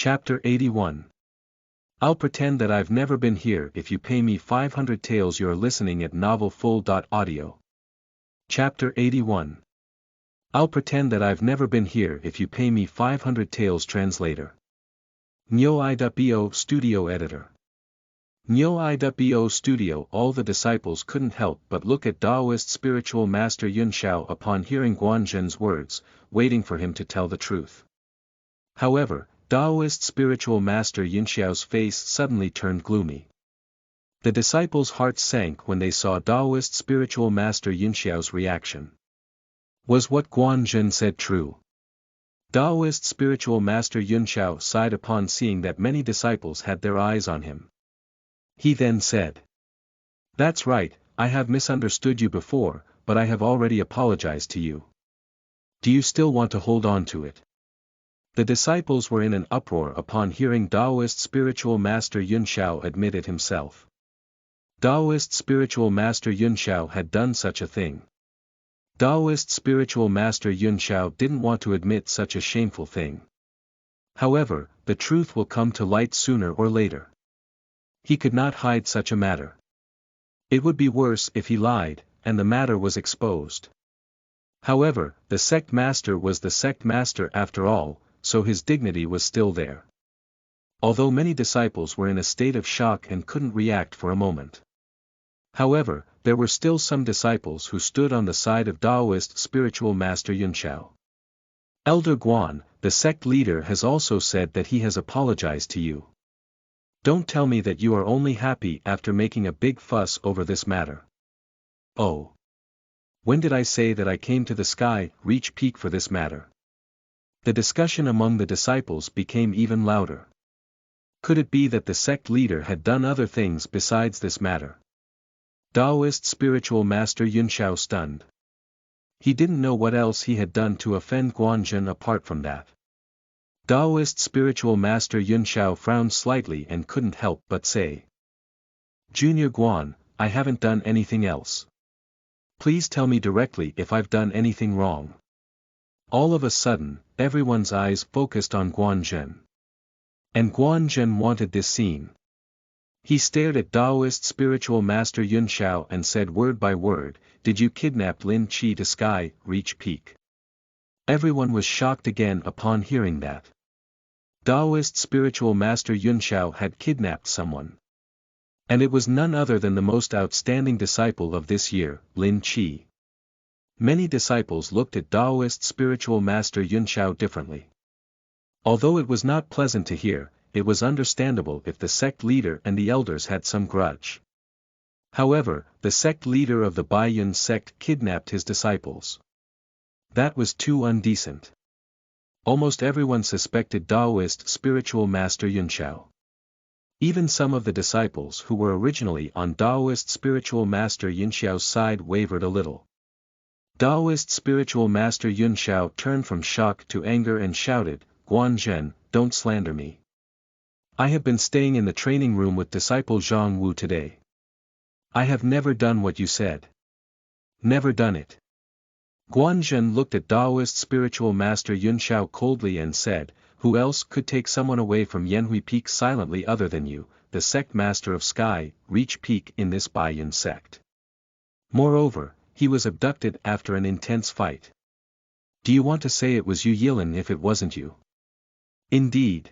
Chapter 81. I'll pretend that I've never been here if you pay me 500 taels. You're listening at novelfull.audio. Chapter 81. I'll pretend that I've never been here if you pay me 500 taels. Translator. Nyo iwo Studio Editor. Nyo iwo Studio. All the disciples couldn't help but look at Taoist spiritual master Yun Shao upon hearing Guanzhen's words, waiting for him to tell the truth. However, Taoist spiritual master Yun Shao's face suddenly turned gloomy. The disciples' hearts sank when they saw Taoist spiritual master Yun Shao's reaction. Was what Guanzhen said true? Taoist spiritual master Yun Shao sighed upon seeing that many disciples had their eyes on him. He then said, "That's right, I have misunderstood you before, but I have already apologized to you. Do you still want to hold on to it?" The disciples were in an uproar upon hearing Taoist spiritual master Yun Shao admit it himself. Taoist spiritual master Yun Shao had done such a thing. Taoist spiritual master Yun Shao didn't want to admit such a shameful thing. However, the truth will come to light sooner or later. He could not hide such a matter. It would be worse if he lied, and the matter was exposed. However, the sect master was the sect master after all, so his dignity was still there. Although many disciples were in a state of shock and couldn't react for a moment. However, there were still some disciples who stood on the side of Taoist spiritual master Yun Shao. Elder Guan, the sect leader, has also said that he has apologized to you. Don't tell me that you are only happy after making a big fuss over this matter. Oh. When did I say that I came to the sky, reach peak for this matter? The discussion among the disciples became even louder. Could it be that the sect leader had done other things besides this matter? Taoist spiritual master Yun Shao stunned. He didn't know what else he had done to offend Guanzhen apart from that. Taoist spiritual master Yun Shao frowned slightly and couldn't help but say, "Junior Guan, I haven't done anything else. Please tell me directly if I've done anything wrong." All of a sudden, everyone's eyes focused on Guanzhen. And Guanzhen wanted this scene. He stared at Taoist spiritual master Yun Shao and said word by word, "Did you kidnap Lin Qi to sky, reach peak?" Everyone was shocked again upon hearing that. Taoist spiritual master Yun Shao had kidnapped someone. And it was none other than the most outstanding disciple of this year, Lin Qi. Many disciples looked at Taoist spiritual master Yun Shao differently. Although it was not pleasant to hear, it was understandable if the sect leader and the elders had some grudge. However, the sect leader of the Baiyun sect kidnapped his disciples. That was too indecent. Almost everyone suspected Taoist spiritual master Yun Shao. Even some of the disciples who were originally on Taoist spiritual master Yun Shao's side wavered a little. Taoist spiritual master Yun Shao turned from shock to anger and shouted, "Guanzhen, don't slander me. I have been staying in the training room with disciple Zhang Wu today. I have never done what you said. Never done it." Guanzhen looked at Taoist spiritual master Yun Shao coldly and said, "Who else could take someone away from Yanhui Peak silently other than you, the sect master of Sky, Reach Peak in this Baiyun sect? Moreover, he was abducted after an intense fight. Do you want to say it was Yu Yilin if it wasn't you?" Indeed.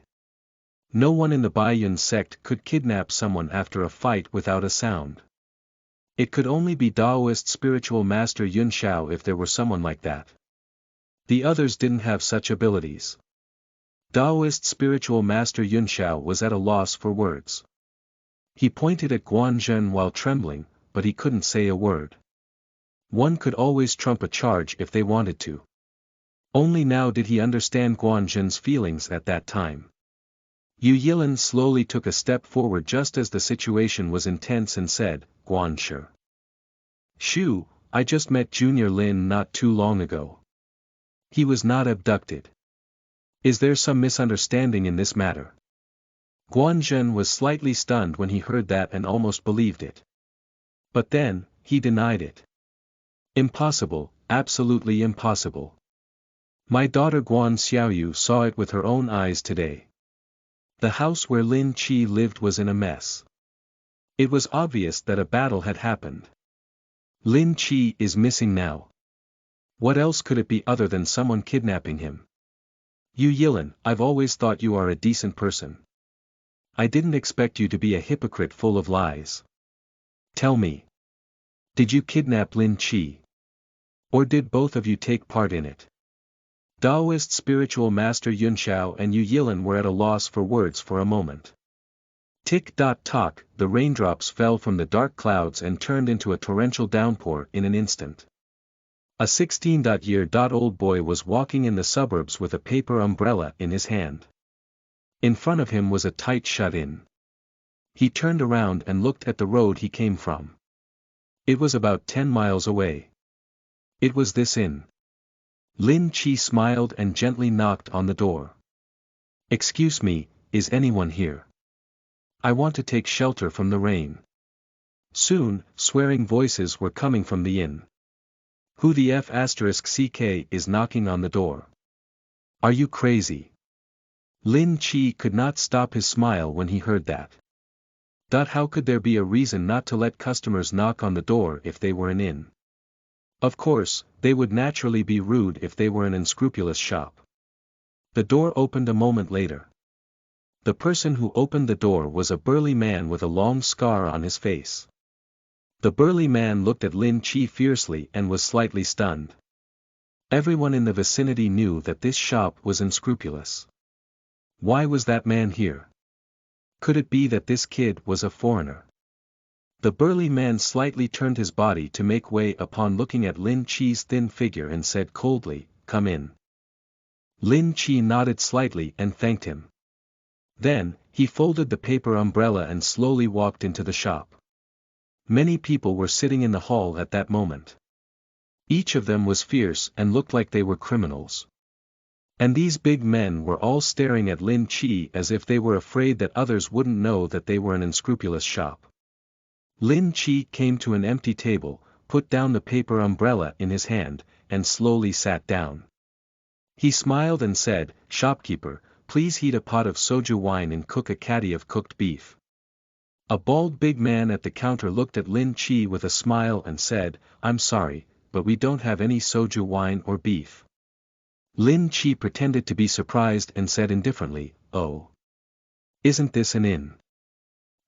No one in the Baiyun sect could kidnap someone after a fight without a sound. It could only be Taoist spiritual master Yun Shao if there were someone like that. The others didn't have such abilities. Taoist spiritual master Yun Shao was at a loss for words. He pointed at Guanzhen while trembling, but he couldn't say a word. One could always trump a charge if they wanted to. Only now did he understand Guanzhen's feelings at that time. Yu Yilin slowly took a step forward just as the situation was intense and said, "Guanshi. Shu, I just met Junior Lin not too long ago. He was not abducted. Is there some misunderstanding in this matter?" Guanzhen was slightly stunned when he heard that and almost believed it. But then, he denied it. "Impossible, absolutely impossible. My daughter Guan Xiaoyu saw it with her own eyes today. The house where Lin Chi lived was in a mess. It was obvious that a battle had happened. Lin Chi is missing now. What else could it be other than someone kidnapping him? Yu Yilin, I've always thought you are a decent person. I didn't expect you to be a hypocrite full of lies. Tell me. Did you kidnap Lin Chi? Or did both of you take part in it? Taoist spiritual master Yunxiao and Yu Yilin were at a loss for words for a moment. Tick-tock, the raindrops fell from the dark clouds and turned into a torrential downpour in an instant. A 16-year-old boy was walking in the suburbs with a paper umbrella in his hand. In front of him was a tight shut-in. He turned around and looked at the road he came from. It was about 10 miles away. It was this inn. Lin Chi smiled and gently knocked on the door. Excuse me, is anyone here? I want to take shelter from the rain. Soon, swearing voices were coming from the inn. Who the F***ck is knocking on the door? Are you crazy? Lin Chi could not stop his smile when he heard that. How could there be a reason not to let customers knock on the door if they were an inn? Of course, they would naturally be rude if they were an unscrupulous shop. The door opened a moment later. The person who opened the door was a burly man with a long scar on his face. The burly man looked at Lin Chi fiercely and was slightly stunned. Everyone in the vicinity knew that this shop was unscrupulous. Why was that man here? Could it be that this kid was a foreigner? The burly man slightly turned his body to make way upon looking at Lin Chi's thin figure and said coldly, "Come in." Lin Chi nodded slightly and thanked him. Then, he folded the paper umbrella and slowly walked into the shop. Many people were sitting in the hall at that moment. Each of them was fierce and looked like they were criminals. And these big men were all staring at Lin Chi as if they were afraid that others wouldn't know that they were an unscrupulous shop. Lin Chi came to an empty table, put down the paper umbrella in his hand, and slowly sat down. He smiled and said, "Shopkeeper, please heat a pot of soju wine and cook a caddy of cooked beef." A bald big man at the counter looked at Lin Chi with a smile and said, "I'm sorry, but we don't have any soju wine or beef." Lin Chi pretended to be surprised and said indifferently, "Oh. Isn't this an inn?"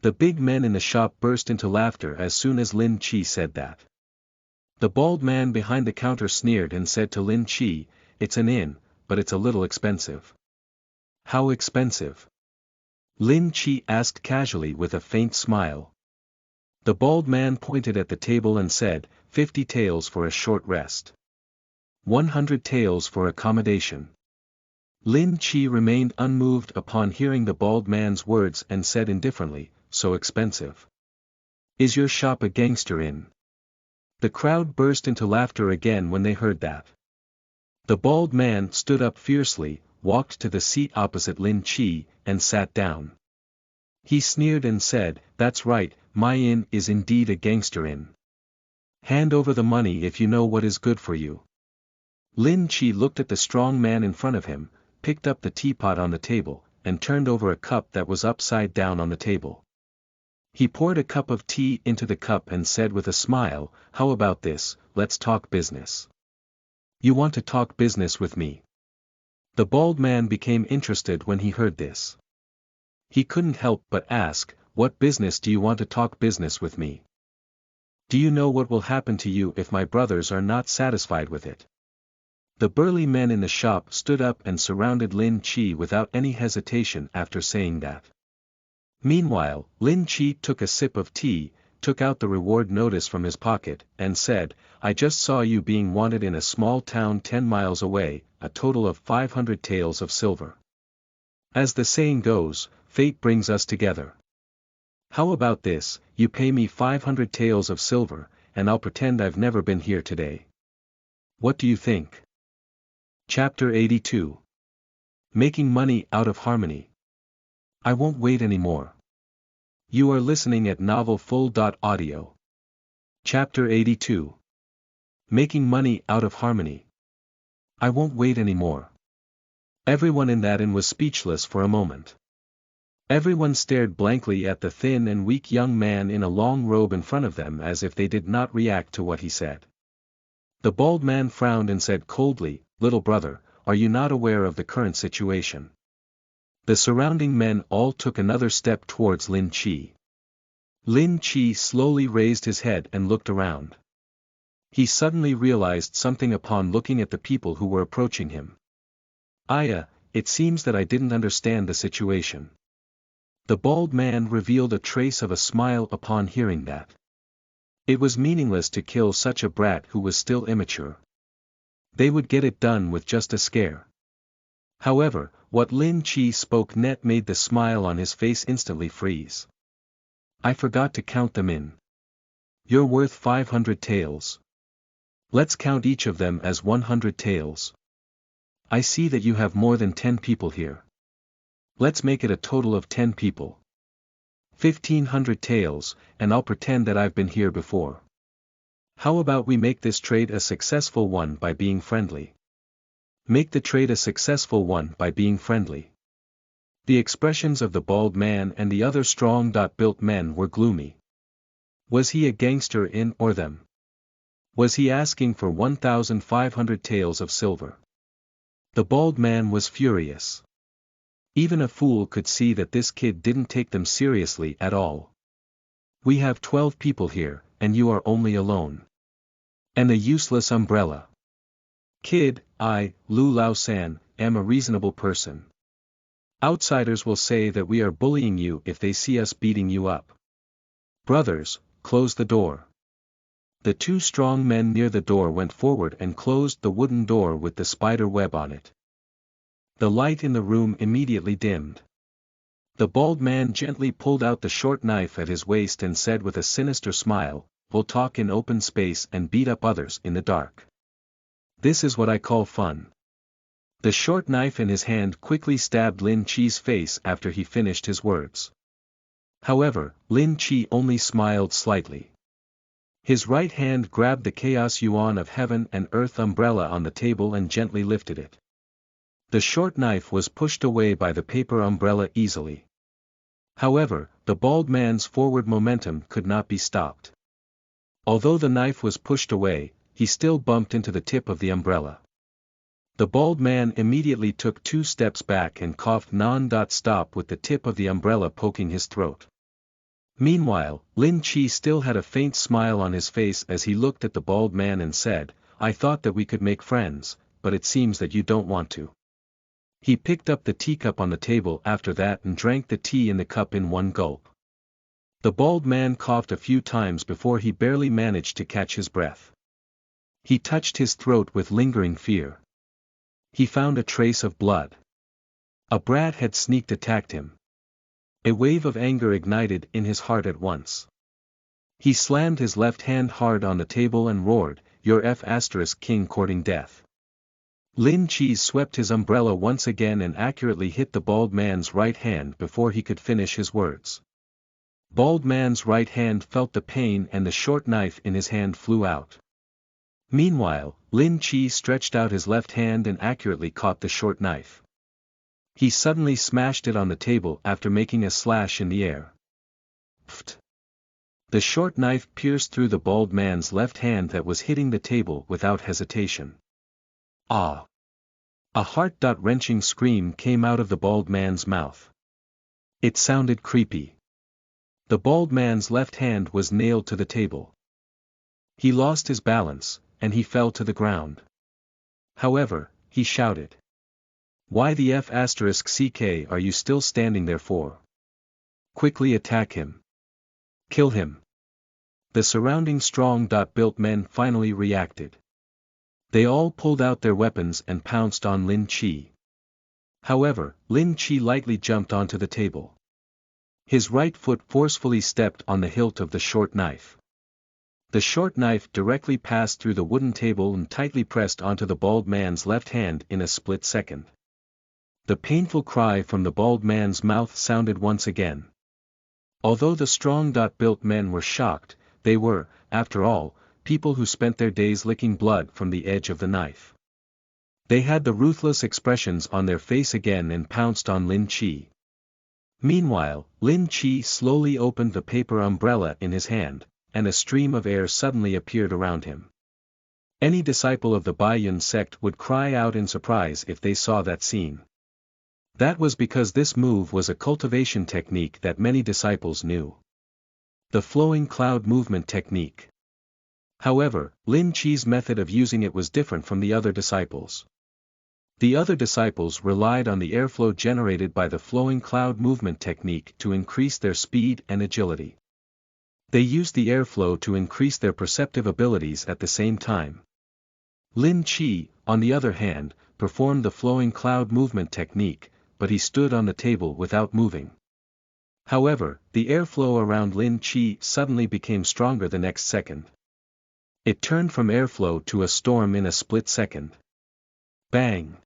The big men in the shop burst into laughter as soon as Lin Chi said that. The bald man behind the counter sneered and said to Lin Chi, "It's an inn, but it's a little expensive." "How expensive?" Lin Chi asked casually with a faint smile. The bald man pointed at the table and said, 50 taels for a short rest. 100 taels for accommodation." Lin Chi remained unmoved upon hearing the bald man's words and said indifferently, "So expensive. Is your shop a gangster inn?" The crowd burst into laughter again when they heard that. The bald man stood up fiercely, walked to the seat opposite Lin Chi, and sat down. He sneered and said, "That's right, my inn is indeed a gangster inn. Hand over the money if you know what is good for you." Lin Chi looked at the strong man in front of him, picked up the teapot on the table, and turned over a cup that was upside down on the table. He poured a cup of tea into the cup and said with a smile, "How about this, let's talk business." "You want to talk business with me?" The bald man became interested when he heard this. He couldn't help but ask, "What business do you want to talk business with me? Do you know what will happen to you if my brothers are not satisfied with it?" The burly men in the shop stood up and surrounded Lin Chi without any hesitation after saying that. Meanwhile, Lin Chi took a sip of tea, took out the reward notice from his pocket, and said, "I just saw you being wanted in a small town 10 miles away, a total of 500 taels of silver. As the saying goes, fate brings us together. How about this, you pay me 500 taels of silver, and I'll pretend I've never been here today. What do you think?" Chapter 82. Making Money Out of Harmony. I won't wait anymore. You are listening at novelfull.audio. Chapter 82. Making Money Out of Harmony. I won't wait anymore. Everyone in that inn was speechless for a moment. Everyone stared blankly at the thin and weak young man in a long robe in front of them as if they did not react to what he said. The bald man frowned and said coldly, "Little brother, are you not aware of the current situation?" The surrounding men all took another step towards Lin Chi. Lin Chi slowly raised his head and looked around. He suddenly realized something upon looking at the people who were approaching him. It seems that I didn't understand the situation. The bald man revealed a trace of a smile upon hearing that. It was meaningless to kill such a brat who was still immature. They would get it done with just a scare. However, what Lin Chi spoke net made the smile on his face instantly freeze. I forgot to count them in. You're worth 500 taels. Let's count each of them as 100 taels. I see that you have more than 10 people here. Let's make it a total of 10 people. 1,500 taels, and I'll pretend that I've been here before. How about we make this trade a successful one by being friendly? Make the trade a successful one by being friendly. The expressions of the bald man and the other strong-built men were gloomy. Was he a gangster in or them? Was he asking for 1,500 taels of silver? The bald man was furious. Even a fool could see that this kid didn't take them seriously at all. We have 12 people here, and you are only alone. And a useless umbrella. Kid, I, Lu Lao San, am a reasonable person. Outsiders will say that we are bullying you if they see us beating you up. Brothers, close the door. The two strong men near the door went forward and closed the wooden door with the spider web on it. The light in the room immediately dimmed. The bald man gently pulled out the short knife at his waist and said with a sinister smile, "We'll talk in open space and beat up others in the dark. This is what I call fun." The short knife in his hand quickly stabbed Lin Chi's face after he finished his words. However, Lin Chi only smiled slightly. His right hand grabbed the Chaos Yuan of Heaven and Earth umbrella on the table and gently lifted it. The short knife was pushed away by the paper umbrella easily. However, the bald man's forward momentum could not be stopped. Although the knife was pushed away, he still bumped into the tip of the umbrella. The bald man immediately took 2 steps back and coughed non-stop with the tip of the umbrella poking his throat. Meanwhile, Lin Chi still had a faint smile on his face as he looked at the bald man and said, "I thought that we could make friends, but it seems that you don't want to." He picked up the teacup on the table after that and drank the tea in the cup in one gulp. The bald man coughed a few times before he barely managed to catch his breath. He touched his throat with lingering fear. He found a trace of blood. A brat had sneaked attacked him. A wave of anger ignited in his heart at once. He slammed his left hand hard on the table and roared, "You're King courting death." Lin Chi swept his umbrella once again and accurately hit the bald man's right hand before he could finish his words. Bald man's right hand felt the pain and the short knife in his hand flew out. Meanwhile, Lin Chi stretched out his left hand and accurately caught the short knife. He suddenly smashed it on the table after making a slash in the air. Pfft! The short knife pierced through the bald man's left hand that was hitting the table without hesitation. Ah! A heart-wrenching scream came out of the bald man's mouth. It sounded creepy. The bald man's left hand was nailed to the table. He lost his balance, and he fell to the ground. However, he shouted. "Why the F***ck are you still standing there for? Quickly attack him. Kill him." The surrounding strong-built men finally reacted. They all pulled out their weapons and pounced on Lin Chi. However, Lin Chi lightly jumped onto the table. His right foot forcefully stepped on the hilt of the short knife. The short knife directly passed through the wooden table and tightly pressed onto the bald man's left hand in a split second. The painful cry from the bald man's mouth sounded once again. Although the strong-built men were shocked, they were, after all, people who spent their days licking blood from the edge of the knife. They had the ruthless expressions on their face again and pounced on Lin Chi. Meanwhile, Lin Chi slowly opened the paper umbrella in his hand, and a stream of air suddenly appeared around him. Any disciple of the Baiyun sect would cry out in surprise if they saw that scene. That was because this move was a cultivation technique that many disciples knew. The flowing cloud movement technique. However, Lin Chi's method of using it was different from the other disciples. The other disciples relied on the airflow generated by the flowing cloud movement technique to increase their speed and agility. They used the airflow to increase their perceptive abilities at the same time. Lin Chi, on the other hand, performed the flowing cloud movement technique, but he stood on the table without moving. However, the airflow around Lin Chi suddenly became stronger the next second. It turned from airflow to a storm in a split second. Bang!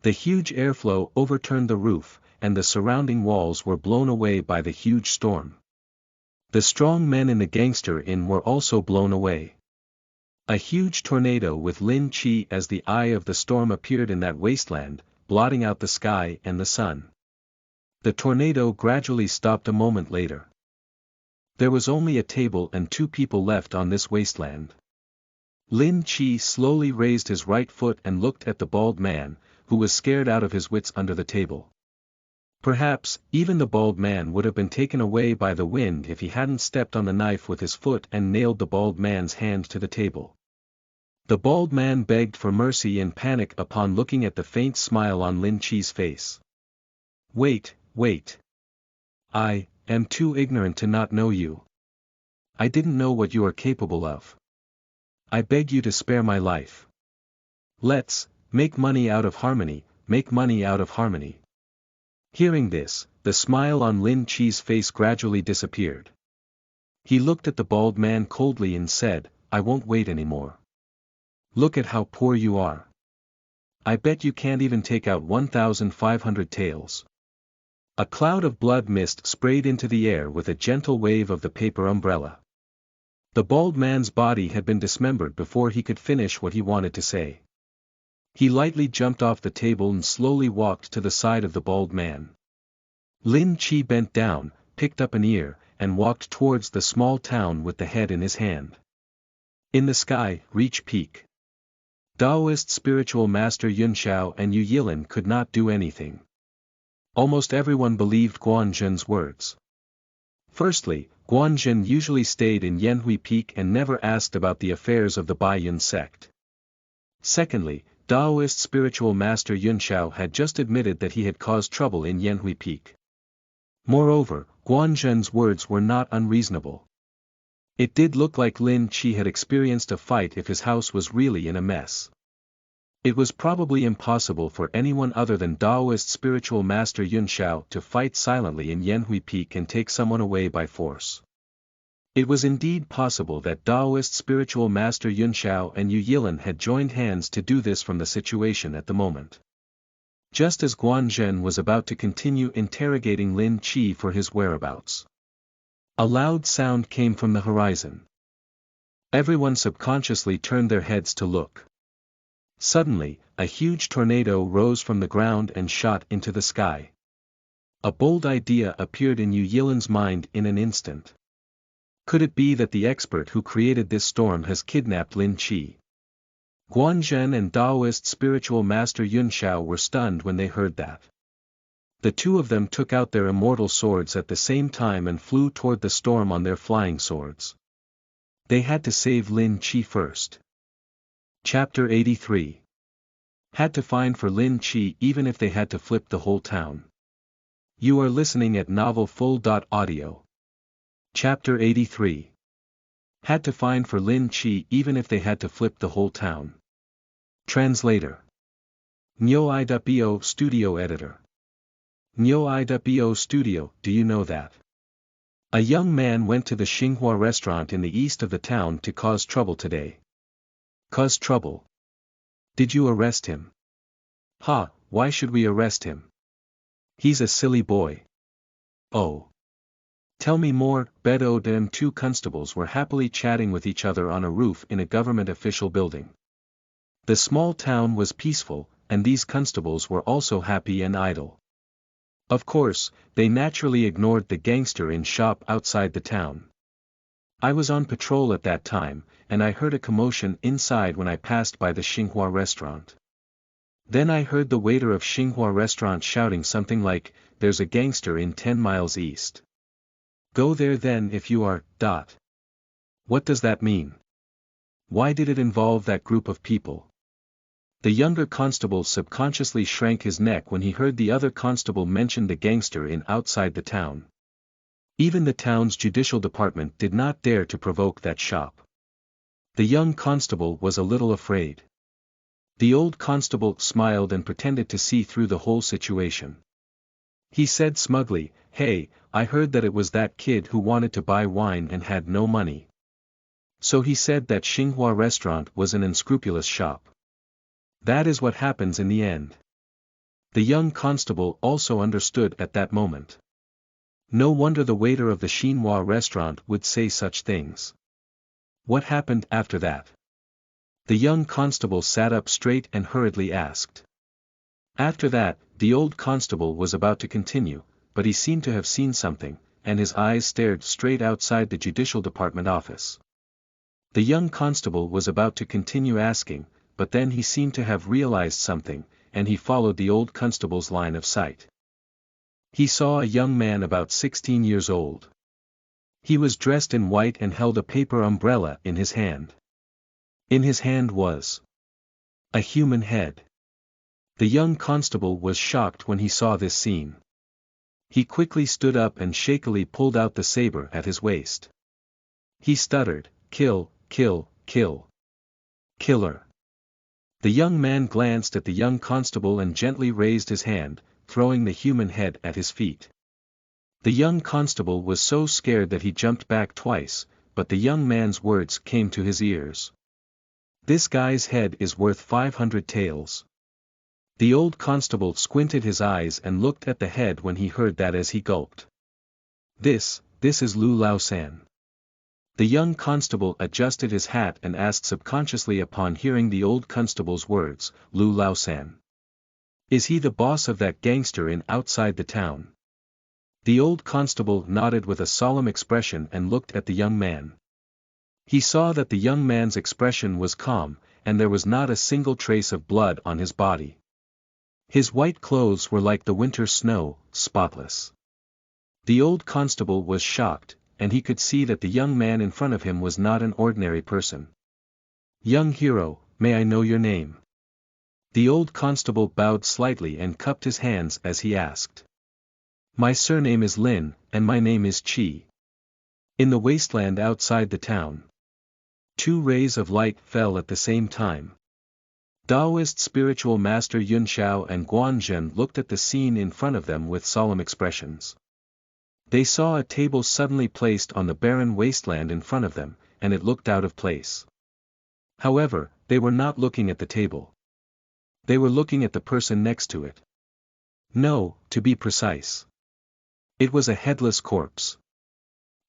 The huge airflow overturned the roof, and the surrounding walls were blown away by the huge storm. The strong men in the gangster inn were also blown away. A huge tornado with Lin Chi as the eye of the storm appeared in that wasteland, blotting out the sky and the sun. The tornado gradually stopped a moment later. There was only a table and 2 people left on this wasteland. Lin Chi slowly raised his right foot and looked at the bald man, who was scared out of his wits under the table. Perhaps, even the bald man would have been taken away by the wind if he hadn't stepped on the knife with his foot and nailed the bald man's hand to the table. The bald man begged for mercy in panic upon looking at the faint smile on Lin Chi's face. Wait. I am too ignorant to not know you. I didn't know what you are capable of. I beg you to spare my life. Let's make money out of harmony, make money out of harmony. Hearing this, the smile on Lin Chi's face gradually disappeared. He looked at the bald man coldly and said, I won't wait anymore. Look at how poor you are. I bet you can't even take out 1,500 taels. A cloud of blood mist sprayed into the air with a gentle wave of the paper umbrella. The bald man's body had been dismembered before he could finish what he wanted to say. He lightly jumped off the table and slowly walked to the side of the bald man. Lin Chi bent down, picked up an ear, and walked towards the small town with the head in his hand. In the sky, reach peak. Taoist spiritual master Yunxiao and Yu Yilin could not do anything. Almost everyone believed Guanzhen's words. Firstly, Guanzhen usually stayed in Yanhui Peak and never asked about the affairs of the Baiyun sect. Secondly, Taoist spiritual master Yunxiao had just admitted that he had caused trouble in Yanhui Peak. Moreover, Guanzhen's words were not unreasonable. It did look like Lin Chi had experienced a fight if his house was really in a mess. It was probably impossible for anyone other than Taoist spiritual master Yunxiao to fight silently in Yanhui Peak and take someone away by force. It was indeed possible that Taoist spiritual master Yunxiao and Yu Yilin had joined hands to do this from the situation at the moment. Just as Guanzhen was about to continue interrogating Lin Chi for his whereabouts, a loud sound came from the horizon. Everyone subconsciously turned their heads to look. Suddenly, a huge tornado rose from the ground and shot into the sky. A bold idea appeared in Yu Yilin's mind in an instant. Could it be that the expert who created this storm has kidnapped Lin Chi? Guanzhen and Taoist spiritual master Yunxiao were stunned when they heard that. The 2 of them took out their immortal swords at the same time and flew toward the storm on their flying swords. They had to save Lin Chi first. Chapter 83. Had to find for Lin Chi even if they had to flip the whole town. You are listening at novelfull.audio. Chapter 83. Had to find for Lin Chi even if they had to flip the whole town. Translator. Nyo.bo Studio Editor. Nyo.bo Studio, do you know that? A young man went to the Xinghua restaurant in the east of the town to cause trouble today. Cause trouble? Did you arrest him? Ha, why should we arrest him? He's a silly boy. Oh. Tell me more. Bedo and 2 constables were happily chatting with each other on a roof in a government official building. The small town was peaceful, and these constables were also happy and idle. Of course, they naturally ignored the gangster in shop outside the town. I was on patrol at that time, and I heard a commotion inside when I passed by the Xinhua restaurant. Then I heard the waiter of Xinhua restaurant shouting something like, "There's a gangster in 10 miles east. Go there then if you are, ... What does that mean? Why did it involve that group of people?" The younger constable subconsciously shrank his neck when he heard the other constable mention the gangster in outside the town. Even the town's judicial department did not dare to provoke that shop. The young constable was a little afraid. The old constable smiled and pretended to see through the whole situation. He said smugly, "Hey, I heard that it was that kid who wanted to buy wine and had no money. So he said that Xinhua restaurant was an unscrupulous shop. That is what happens in the end." The young constable also understood at that moment. No wonder the waiter of the Xinhua restaurant would say such things. What happened after that? The young constable sat up straight and hurriedly asked. After that, the old constable was about to continue, but he seemed to have seen something, and his eyes stared straight outside the judicial department office. The young constable was about to continue asking, but then he seemed to have realized something, and he followed the old constable's line of sight. He saw a young man about 16 years old. He was dressed in white and held a paper umbrella in his hand. In his hand was a human head. The young constable was shocked when he saw this scene. He quickly stood up and shakily pulled out the saber at his waist. He stuttered, "Kill, kill, kill. Killer." The young man glanced at the young constable and gently raised his hand, throwing the human head at his feet. The young constable was so scared that he jumped back twice, but the young man's words came to his ears. "This guy's head is worth 500 taels. The old constable squinted his eyes and looked at the head when he heard that as he gulped. This is Lu Laosan." The young constable adjusted his hat and asked subconsciously upon hearing the old constable's words, "Lu Laosan. Is he the boss of that gangster in outside the town?" The old constable nodded with a solemn expression and looked at the young man. He saw that the young man's expression was calm, and there was not a single trace of blood on his body. His white clothes were like the winter snow, spotless. The old constable was shocked, and he could see that the young man in front of him was not an ordinary person. "Young hero, may I know your name?" The old constable bowed slightly and cupped his hands as he asked. "My surname is Lin, and my name is Qi." In the wasteland outside the town, 2 rays of light fell at the same time. Taoist spiritual master Yunxiao and Guanzhen looked at the scene in front of them with solemn expressions. They saw a table suddenly placed on the barren wasteland in front of them, and it looked out of place. However, they were not looking at the table. They were looking at the person next to it. No, to be precise. It was a headless corpse.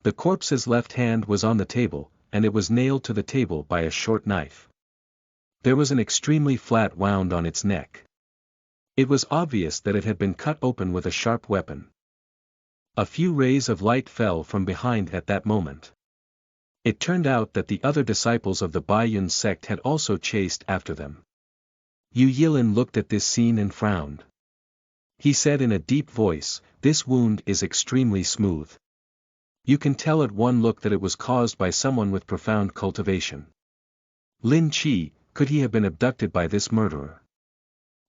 The corpse's left hand was on the table, and it was nailed to the table by a short knife. There was an extremely flat wound on its neck. It was obvious that it had been cut open with a sharp weapon. A few rays of light fell from behind at that moment. It turned out that the other disciples of the Baiyun sect had also chased after them. Yu Yilin looked at this scene and frowned. He said in a deep voice, "This wound is extremely smooth. You can tell at one look that it was caused by someone with profound cultivation. Lin Qi, could he have been abducted by this murderer?"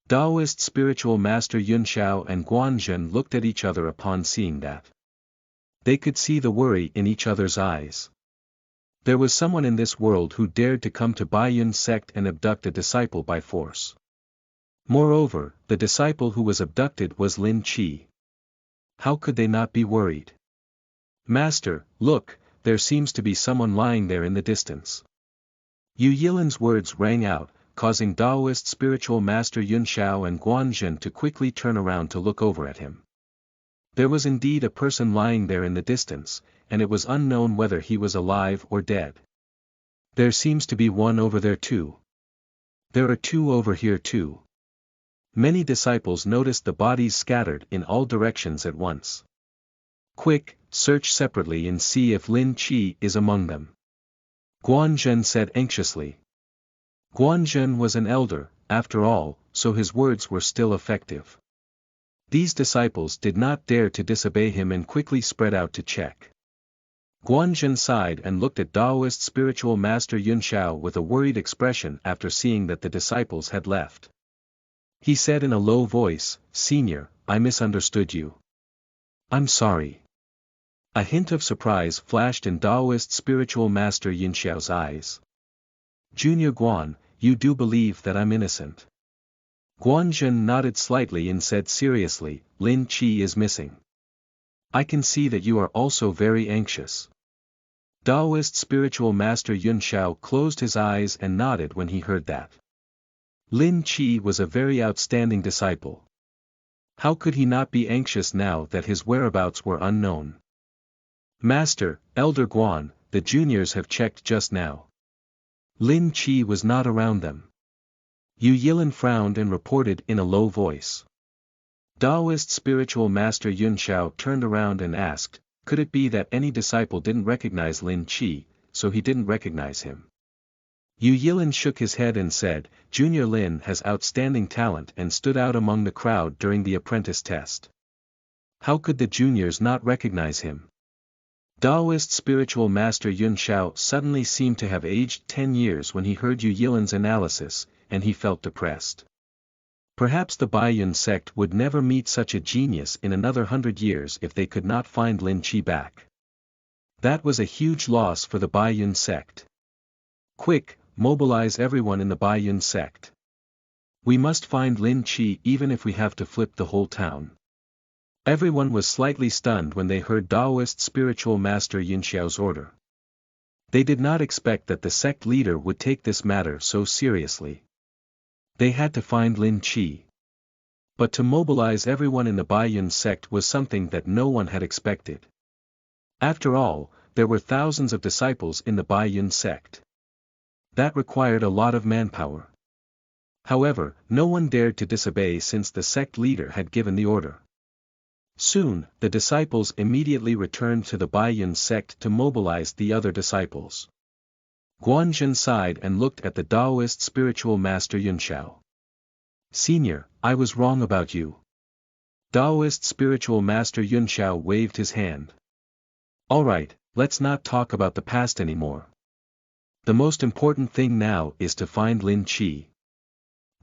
Taoist spiritual master Yunxiao and Guanzhen looked at each other upon seeing that. They could see the worry in each other's eyes. There was someone in this world who dared to come to Baiyun sect and abduct a disciple by force. Moreover, the disciple who was abducted was Lin Qi. How could they not be worried? "Master, look, there seems to be someone lying there in the distance." Yu Yilin's words rang out, causing Taoist spiritual master Yunxiao and Guanzhen to quickly turn around to look over at him. There was indeed a person lying there in the distance, and it was unknown whether he was alive or dead. "There seems to be one over there too. There are 2 over here too." Many disciples noticed the bodies scattered in all directions at once. Quick, search separately and see if Lin Chi is among them, Guan Zhen said anxiously. Guan Zhen was an elder, after all, so his words were still effective. These disciples did not dare to disobey him and quickly spread out to check. Guan Zhen sighed and looked at Taoist spiritual master Yun Xiao with a worried expression after seeing that the disciples had left. He said in a low voice, "Senior, I misunderstood you. I'm sorry." A hint of surprise flashed in Taoist spiritual master Yun Xiao's eyes. "Junior Guan, you do believe that I'm innocent?" Guan Zhen nodded slightly and said seriously, "Lin Chi is missing. I can see that you are also very anxious." Taoist spiritual master Yun Xiao closed his eyes and nodded when he heard that. Lin Chi was a very outstanding disciple. How could he not be anxious now that his whereabouts were unknown? "Master, Elder Guan, the juniors have checked just now. Lin Chi was not around them." Yu Yilin frowned and reported in a low voice. Taoist spiritual master Yun Xiao turned around and asked, could it be that any disciple didn't recognize Lin Chi, so he didn't recognize him? Yu Yilin shook his head and said, "Junior Lin has outstanding talent and stood out among the crowd during the apprentice test. How could the juniors not recognize him?" Taoist spiritual master Yun Xiao suddenly seemed to have aged 10 years when he heard Yu Yilin's analysis, and he felt depressed. Perhaps the Baiyun sect would never meet such a genius in another 100 years if they could not find Lin Chi back. That was a huge loss for the Baiyun sect. "Quick, mobilize everyone in the Baiyun sect. We must find Lin Chi even if we have to flip the whole town." Everyone was slightly stunned when they heard Taoist spiritual master Yun Xiao's order. They did not expect that the sect leader would take this matter so seriously. They had to find Lin Chi. But to mobilize everyone in the Baiyun sect was something that no one had expected. After all, there were thousands of disciples in the Baiyun sect. That required a lot of manpower. However, no one dared to disobey since the sect leader had given the order. Soon, the disciples immediately returned to the Baiyun sect to mobilize the other disciples. Guan Zhen sighed and looked at the Taoist spiritual master Yun Xiao. "Senior, I was wrong about you." Taoist spiritual master Yun Xiao waved his hand. "Alright, let's not talk about the past anymore. The most important thing now is to find Lin Chi."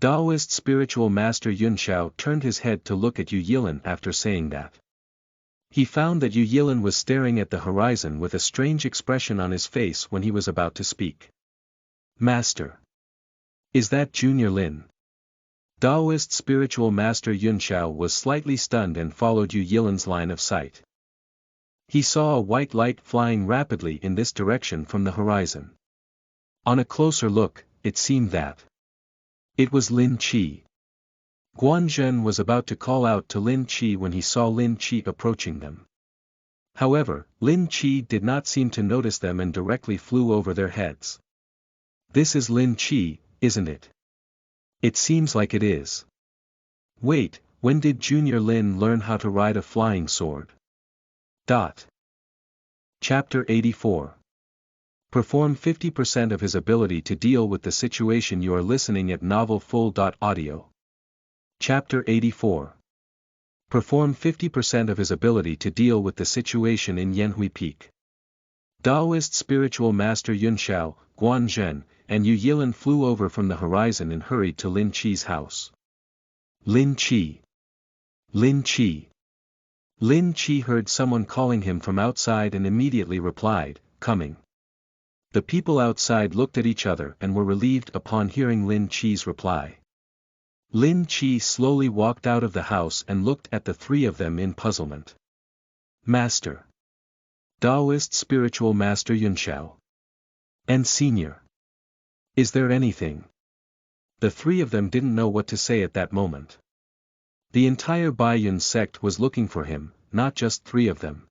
Taoist spiritual master Yun Xiao turned his head to look at Yu Yilin after saying that. He found that Yu Yilin was staring at the horizon with a strange expression on his face when he was about to speak. "Master. Is that Junior Lin?" Taoist spiritual master Yun Xiao was slightly stunned and followed Yu Yilin's line of sight. He saw a white light flying rapidly in this direction from the horizon. On a closer look, it seemed that it was Lin Chi. Guan Zhen was about to call out to Lin Chi when he saw Lin Chi approaching them. However, Lin Chi did not seem to notice them and directly flew over their heads. "This is Lin Chi, isn't it?" "It seems like it is." "Wait, when did Junior Lin learn how to ride a flying sword?" Chapter 84. Perform 50% of his ability to deal with the situation. You are listening at novelfull.audio. Chapter 84. Perform 50% of his ability to deal with the situation in Yanhui Peak. Taoist spiritual master Yun Xiao, Guan Zhen, and Yu Yilin flew over from the horizon and hurried to Lin Chi's house. "Lin Chi! Lin Chi!" Lin Chi heard someone calling him from outside and immediately replied, "Coming." The people outside looked at each other and were relieved upon hearing Lin Chi's reply. Lin Chi slowly walked out of the house and looked at the three of them in puzzlement. "Master. Taoist spiritual master Yun Xiao. And Senior. Is there anything?" The three of them didn't know what to say at that moment. The entire Baiyun sect was looking for him, not just three of them.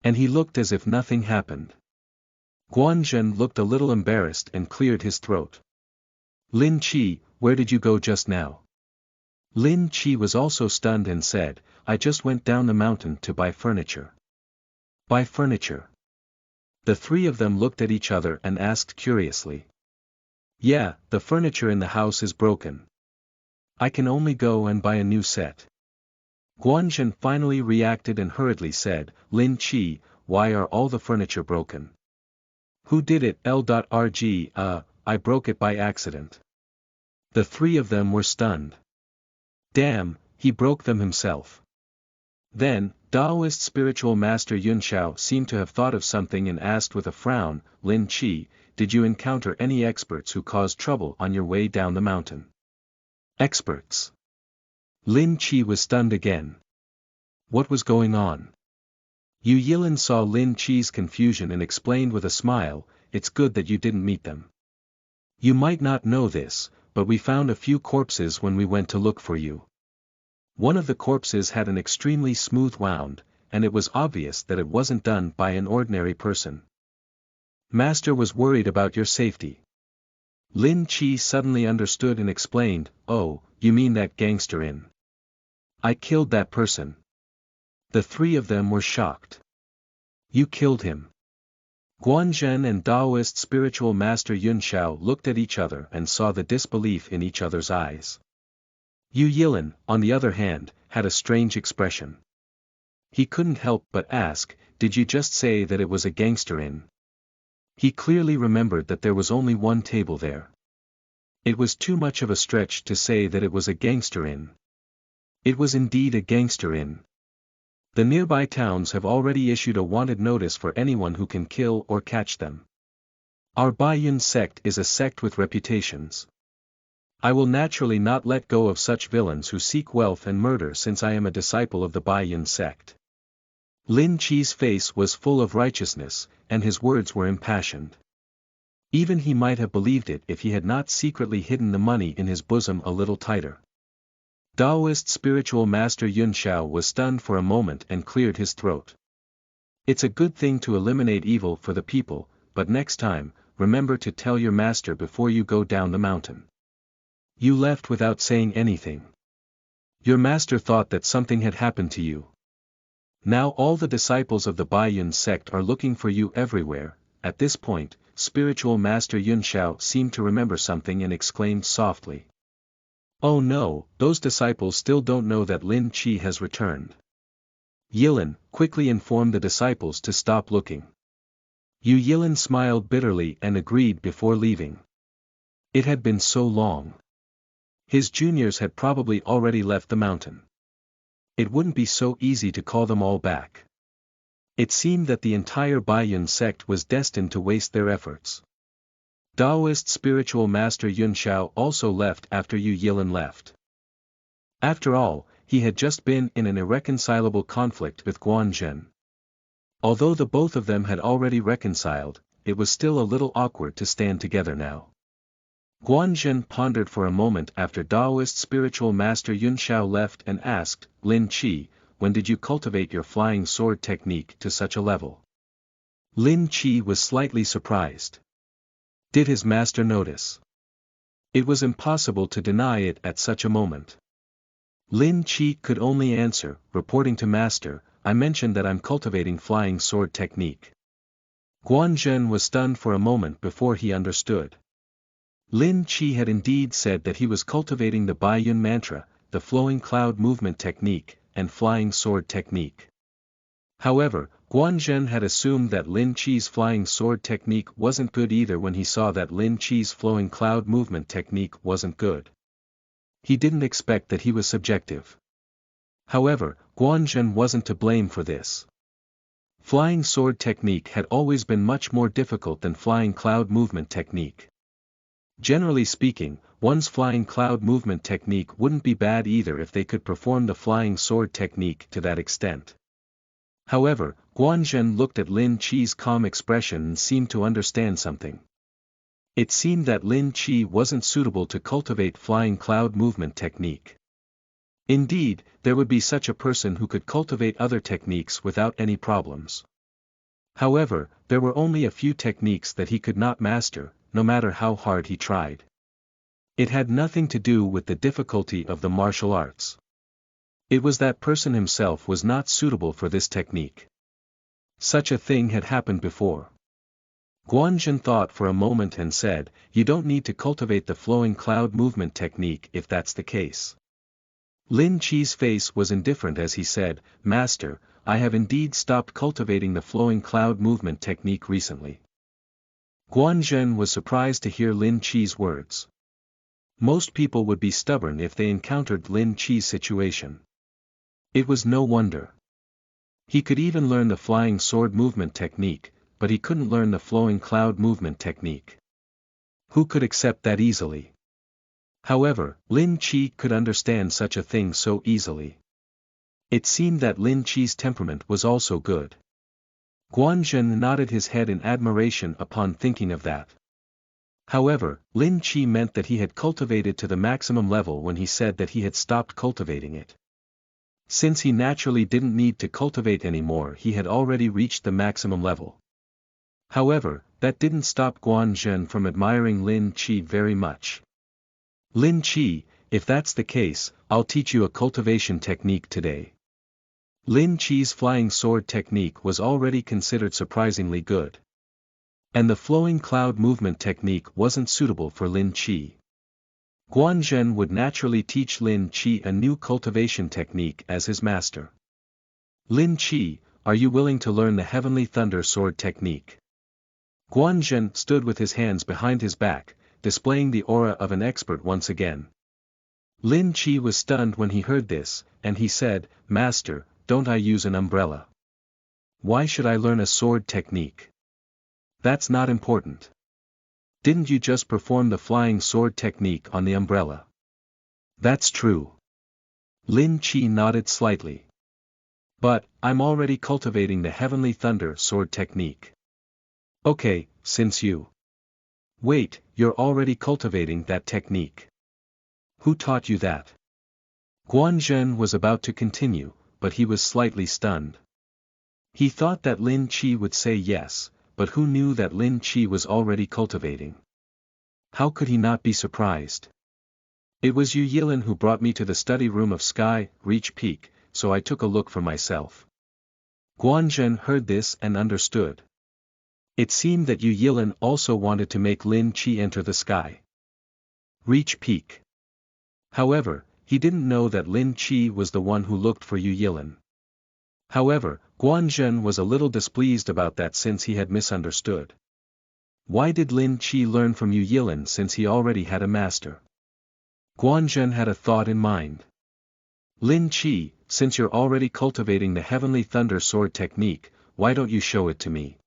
And he looked as if nothing happened. Guan Zhen looked a little embarrassed and cleared his throat. "Lin Chi, where did you go just now?" Lin Chi was also stunned and said, I just went down the mountain to buy furniture. Buy furniture? The three of them looked at each other and asked curiously. Yeah, the furniture in the house is broken. I can only go and buy a new set. Guanzhen finally reacted and hurriedly said, Lin Chi, why are all the furniture broken? Who did it? L.RG, I broke it by accident. The three of them were stunned. Damn, he broke them himself. Then, Taoist spiritual master Yunxiao seemed to have thought of something and asked with a frown, Lin Chi, did you encounter any experts who caused trouble on your way down the mountain? Experts? Lin Chi was stunned again. What was going on? Yu Yilin saw Lin Chi's confusion and explained with a smile, it's good that you didn't meet them. You might not know this, but we found a few corpses when we went to look for you. One of the corpses had an extremely smooth wound, and it was obvious that it wasn't done by an ordinary person. Master was worried about your safety. Lin Chi suddenly understood and explained, oh, you mean that gangster in. I killed that person. The three of them were shocked. You killed him. Guanzhen and Taoist spiritual master Yunxiao looked at each other and saw the disbelief in each other's eyes. Yu Yilin, on the other hand, had a strange expression. He couldn't help but ask, did you just say that it was a gangster in? He clearly remembered that there was only one table there. It was too much of a stretch to say that it was a gangster in. It was indeed a gangster in. The nearby towns have already issued a wanted notice for anyone who can kill or catch them. Our Baiyun sect is a sect with reputations. I will naturally not let go of such villains who seek wealth and murder since I am a disciple of the Baiyun sect. Lin Chi's face was full of righteousness, and his words were impassioned. Even he might have believed it if he had not secretly hidden the money in his bosom a little tighter. Taoist spiritual master Yunxiao was stunned for a moment and cleared his throat. It's a good thing to eliminate evil for the people, but next time, remember to tell your master before you go down the mountain. You left without saying anything. Your master thought that something had happened to you. Now all the disciples of the Baiyun sect are looking for you everywhere. At this point, spiritual master Yunxiao seemed to remember something and exclaimed softly. Oh no, those disciples still don't know that Lin Chi has returned. Yilin, quickly informed the disciples to stop looking. Yu Yilin smiled bitterly and agreed before leaving. It had been so long. His juniors had probably already left the mountain. It wouldn't be so easy to call them all back. It seemed that the entire Baiyun sect was destined to waste their efforts. Taoist spiritual master Yunxiao also left after Yu Yilin left. After all, he had just been in an irreconcilable conflict with Guanzhen. Although the both of them had already reconciled, it was still a little awkward to stand together now. Guanzhen pondered for a moment after Taoist spiritual master Yunxiao left and asked, Lin Chi, when did you cultivate your flying sword technique to such a level? Lin Chi was slightly surprised. Did his master notice? It was impossible to deny it at such a moment. Lin Chi could only answer, reporting to master, I mentioned that I'm cultivating flying sword technique. Guanzhen was stunned for a moment before he understood. Lin Chi had indeed said that he was cultivating the Baiyun mantra, the flowing cloud movement technique, and flying sword technique. However, Guanzhen had assumed that Lin Chi's flying sword technique wasn't good either when he saw that Lin Chi's flowing cloud movement technique wasn't good. He didn't expect that he was subjective. However, Guanzhen wasn't to blame for this. Flying sword technique had always been much more difficult than flying cloud movement technique. Generally speaking, one's flying cloud movement technique wouldn't be bad either if they could perform the flying sword technique to that extent. However, Guanzhen looked at Lin Chi's calm expression and seemed to understand something. It seemed that Lin Chi wasn't suitable to cultivate flying cloud movement technique. Indeed, there would be such a person who could cultivate other techniques without any problems. However, there were only a few techniques that he could not master, no matter how hard he tried. It had nothing to do with the difficulty of the martial arts. It was that person himself was not suitable for this technique. Such a thing had happened before. Guanzhen thought for a moment and said, "You don't need to cultivate the flowing cloud movement technique if that's the case." Lin Chi's face was indifferent as he said, "Master, I have indeed stopped cultivating the flowing cloud movement technique recently." Guanzhen was surprised to hear Lin Chi's words. Most people would be stubborn if they encountered Lin Chi's situation. It was no wonder. He could even learn the flying sword movement technique, but he couldn't learn the flowing cloud movement technique. Who could accept that easily? However, Lin Chi could understand such a thing so easily. It seemed that Lin Chi's temperament was also good. Guanzhen nodded his head in admiration upon thinking of that. However, Lin Chi meant that he had cultivated to the maximum level when he said that he had stopped cultivating it. Since he naturally didn't need to cultivate anymore, he had already reached the maximum level. However, that didn't stop Guanzhen from admiring Lin Chi very much. "Lin Chi, if that's the case, I'll teach you a cultivation technique today." Lin Chi's flying sword technique was already considered surprisingly good. And the flowing cloud movement technique wasn't suitable for Lin Chi. Guanzhen would naturally teach Lin Chi a new cultivation technique as his master. "Lin Chi, are you willing to learn the Heavenly Thunder Sword technique?" Guanzhen stood with his hands behind his back, displaying the aura of an expert once again. Lin Chi was stunned when he heard this, and he said, "Master, don't I use an umbrella? Why should I learn a sword technique? That's not important. Didn't you just perform the flying sword technique on the umbrella?" "That's true." Lin Chi nodded slightly. "But, I'm already cultivating the Heavenly Thunder Sword technique." "Okay, since you..." "Wait, you're already cultivating that technique. Who taught you that?" Guanzhen was about to continue, but he was slightly stunned. He thought that Lin Chi would say yes, but who knew that Lin Chi was already cultivating? How could he not be surprised? "It was Yu Yilin who brought me to the study room of Sky Reach Peak, so I took a look for myself." Guanzhen heard this and understood. It seemed that Yu Yilin also wanted to make Lin Chi enter the Sky Reach Peak. However, he didn't know that Lin Chi was the one who looked for Yu Yilin. However, Guanzhen was a little displeased about that since he had misunderstood. Why did Lin Chi learn from Yu Yilin since he already had a master? Guanzhen had a thought in mind. "Lin Chi, since you're already cultivating the Heavenly Thunder Sword technique, why don't you show it to me?"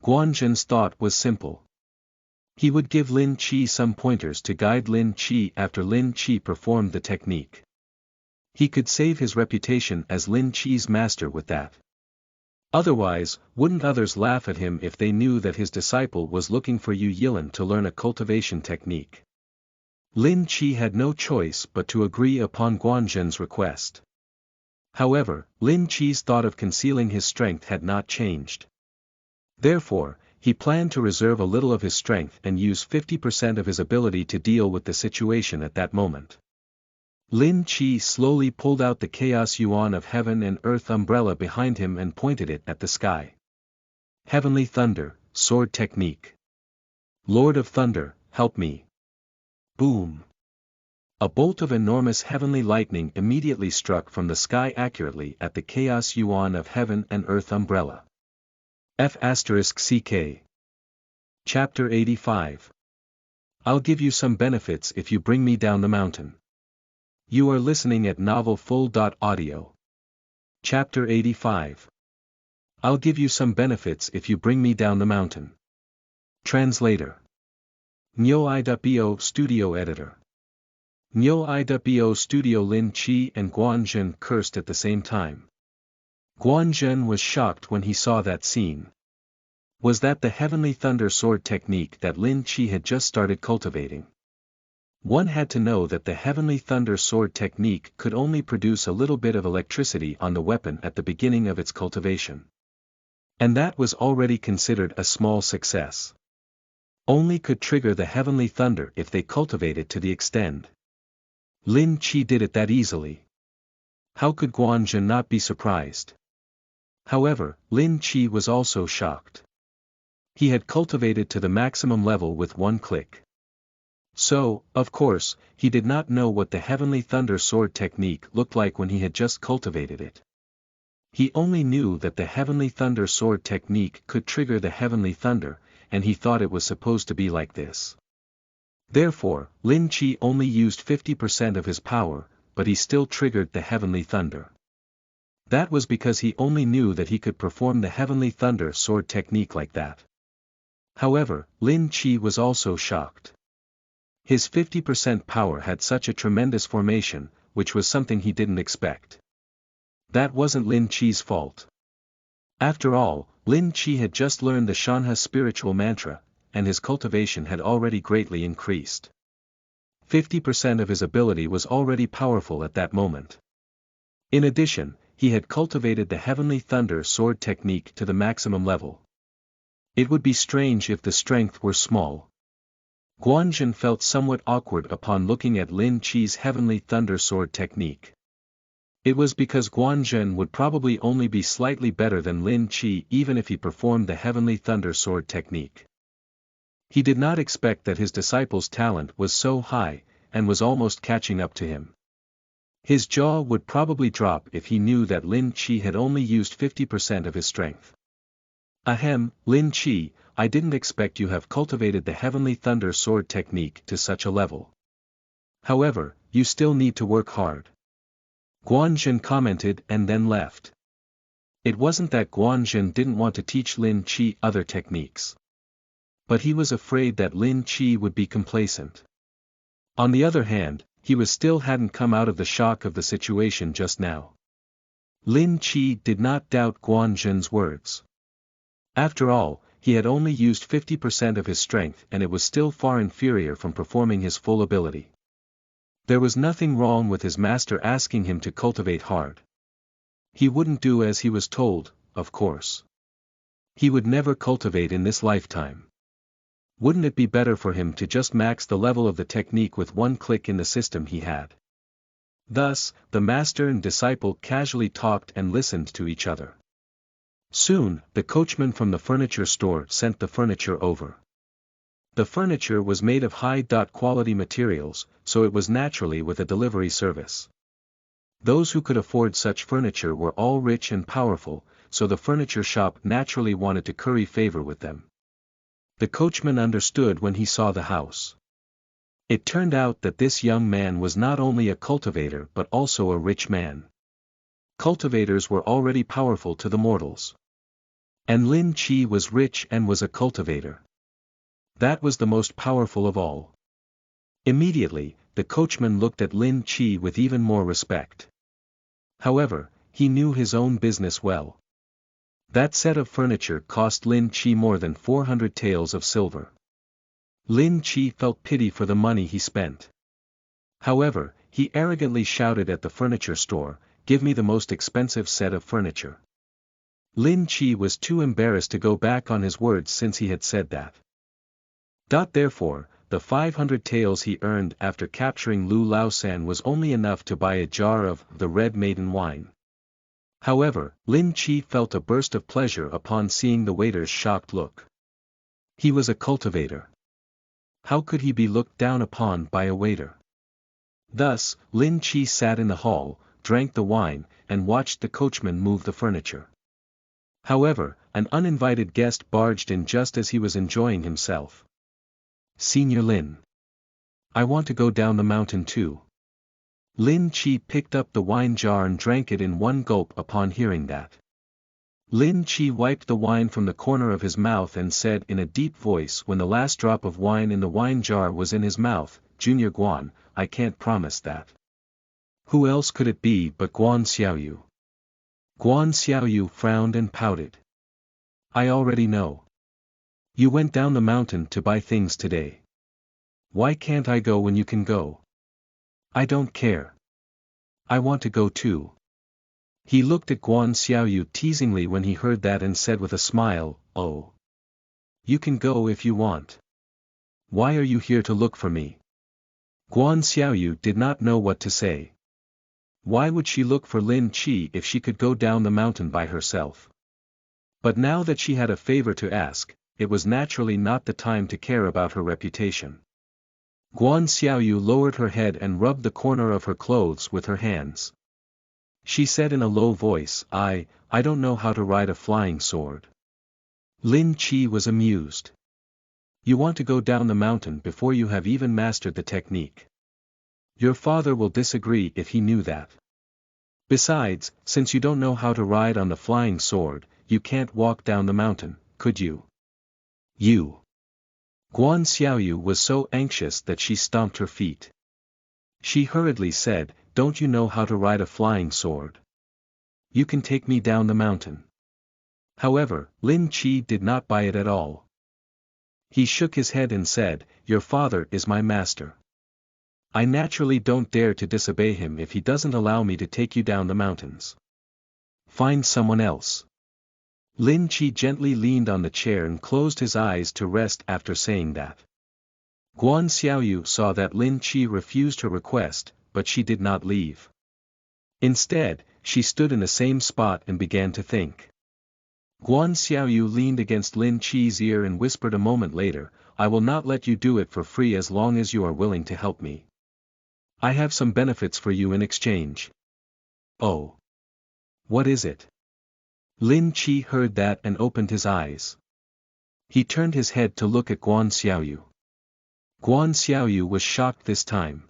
Guanzhen's thought was simple. He would give Lin Chi some pointers to guide Lin Chi after Lin Chi performed the technique. He could save his reputation as Lin Chi's master with that. Otherwise, wouldn't others laugh at him if they knew that his disciple was looking for Yu Yilin to learn a cultivation technique? Lin Chi had no choice but to agree upon Guanzhen's request. However, Lin Chi's thought of concealing his strength had not changed. Therefore, he planned to reserve a little of his strength and use 50% of his ability to deal with the situation at that moment. Lin Chi slowly pulled out the Chaos Yuan of Heaven and Earth umbrella behind him and pointed it at the sky. "Heavenly Thunder, Sword technique. Lord of Thunder, help me." Boom! A bolt of enormous heavenly lightning immediately struck from the sky accurately at the Chaos Yuan of Heaven and Earth umbrella. F***CK. Chapter 85. I'll give you some benefits if you bring me down the mountain. You are listening at novelfull.audio. Chapter 85. I'll give you some benefits if you bring me down the mountain. Translator. Nyo-i.bo Studio Editor. Nyo-i.bo Studio. Lin Chi and Guanzhen cursed at the same time. Guanzhen was shocked when he saw that scene. Was that the Heavenly Thunder Sword technique that Lin Chi had just started cultivating? One had to know that the Heavenly Thunder Sword technique could only produce a little bit of electricity on the weapon at the beginning of its cultivation. And that was already considered a small success. only could trigger the heavenly thunder if they cultivate it to the extent. Lin Chi did it that easily. How could Guanzhen not be surprised? However, Lin Chi was also shocked. He had cultivated to the maximum level with one click. So, of course, he did not know what the Heavenly Thunder Sword technique looked like when he had just cultivated it. He only knew that the Heavenly Thunder Sword technique could trigger the Heavenly Thunder, and he thought it was supposed to be like this. Therefore, Lin Chi only used 50% of his power, but he still triggered the Heavenly Thunder. That was because he only knew that he could perform the Heavenly Thunder Sword technique like that. However, Lin Chi was also shocked. His 50% power had such a tremendous formation, which was something he didn't expect. That wasn't Lin Chi's fault. After all, Lin Chi had just learned the Shanha spiritual mantra, and his cultivation had already greatly increased. 50% of his ability was already powerful at that moment. In addition, he had cultivated the Heavenly Thunder Sword technique to the maximum level. It would be strange if the strength were small. Guanzhen felt somewhat awkward upon looking at Lin Chi's Heavenly Thunder Sword technique. It was because Guanzhen would probably only be slightly better than Lin Chi even if he performed the Heavenly Thunder Sword technique. He did not expect that his disciple's talent was so high, and was almost catching up to him. His jaw would probably drop if he knew that Lin Chi had only used 50% of his strength. Ahem, Lin Chi, I didn't expect you have cultivated the Heavenly Thunder Sword technique to such a level. However, you still need to work hard. Guanzhen commented and then left. It wasn't that Guanzhen didn't want to teach Lin Chi other techniques. But he was afraid that Lin Chi would be complacent. On the other hand, he still hadn't come out of the shock of the situation just now. Lin Chi did not doubt Guanzhen's words. After all, he had only used 50% of his strength and it was still far inferior from performing his full ability. There was nothing wrong with his master asking him to cultivate hard. He wouldn't do as he was told, of course. He would never cultivate in this lifetime. Wouldn't it be better for him to just max the level of the technique with one click in the system he had? Thus, the master and disciple casually talked and listened to each other. Soon, the coachman from the furniture store sent the furniture over. The furniture was made of high-quality materials, so it was naturally with a delivery service. Those who could afford such furniture were all rich and powerful, so the furniture shop naturally wanted to curry favor with them. The coachman understood when he saw the house. It turned out that this young man was not only a cultivator but also a rich man. Cultivators were already powerful to the mortals. And Lin Chi was rich and was a cultivator. That was the most powerful of all. Immediately, the coachman looked at Lin Chi with even more respect. However, he knew his own business well. That set of furniture cost Lin Chi more than 400 taels of silver. Lin Chi felt pity for the money he spent. However, he arrogantly shouted at the furniture store, "Give me the most expensive set of furniture." Lin Chi was too embarrassed to go back on his words since he had said that. Therefore, the 500 taels he earned after capturing Lu Laosan was only enough to buy a jar of the Red Maiden wine. However, Lin Chi felt a burst of pleasure upon seeing the waiter's shocked look. He was a cultivator. How could he be looked down upon by a waiter? Thus, Lin Chi sat in the hall, drank the wine, and watched the coachman move the furniture. However, an uninvited guest barged in just as he was enjoying himself. "Senior Lin. I want to go down the mountain too." Lin Chi picked up the wine jar and drank it in one gulp upon hearing that. Lin Chi wiped the wine from the corner of his mouth and said in a deep voice when the last drop of wine in the wine jar was in his mouth, "Junior Guan, I can't promise that." Who else could it be but Guan Xiaoyu? Guan Xiaoyu frowned and pouted. "I already know. You went down the mountain to buy things today. Why can't I go when you can go?" "I don't care. I want to go too." He looked at Guan Xiaoyu teasingly when he heard that and said with a smile, "Oh. You can go if you want. Why are you here to look for me? Guan Xiaoyu did not know what to say. Why would she look for Lin Qi if she could go down the mountain by herself? But now that she had a favor to ask, it was naturally not the time to care about her reputation. Guan Xiaoyu lowered her head and rubbed the corner of her clothes with her hands. She said in a low voice, I don't know how to ride a flying sword. Lin Qi was amused. You want to go down the mountain before you have even mastered the technique. Your father will disagree if he knew that. Besides, since you don't know how to ride on the flying sword, you can't walk down the mountain, could you? You. Guan Xiaoyu was so anxious that she stomped her feet. She hurriedly said, don't you know how to ride a flying sword? You can take me down the mountain. However, Lin Qi did not buy it at all. He shook his head and said, your father is my master. I naturally don't dare to disobey him if he doesn't allow me to take you down the mountains. Find someone else. Lin Qi gently leaned on the chair and closed his eyes to rest after saying that. Guan Xiaoyu saw that Lin Qi refused her request, but she did not leave. Instead, she stood in the same spot and began to think. Guan Xiaoyu leaned against Lin Qi's ear and whispered a moment later, I will not let you do it for free as long as you are willing to help me. I have some benefits for you in exchange. Oh. What is it? Lin Qi heard that and opened his eyes. He turned his head to look at Guan Xiaoyu. Guan Xiaoyu was shocked this time.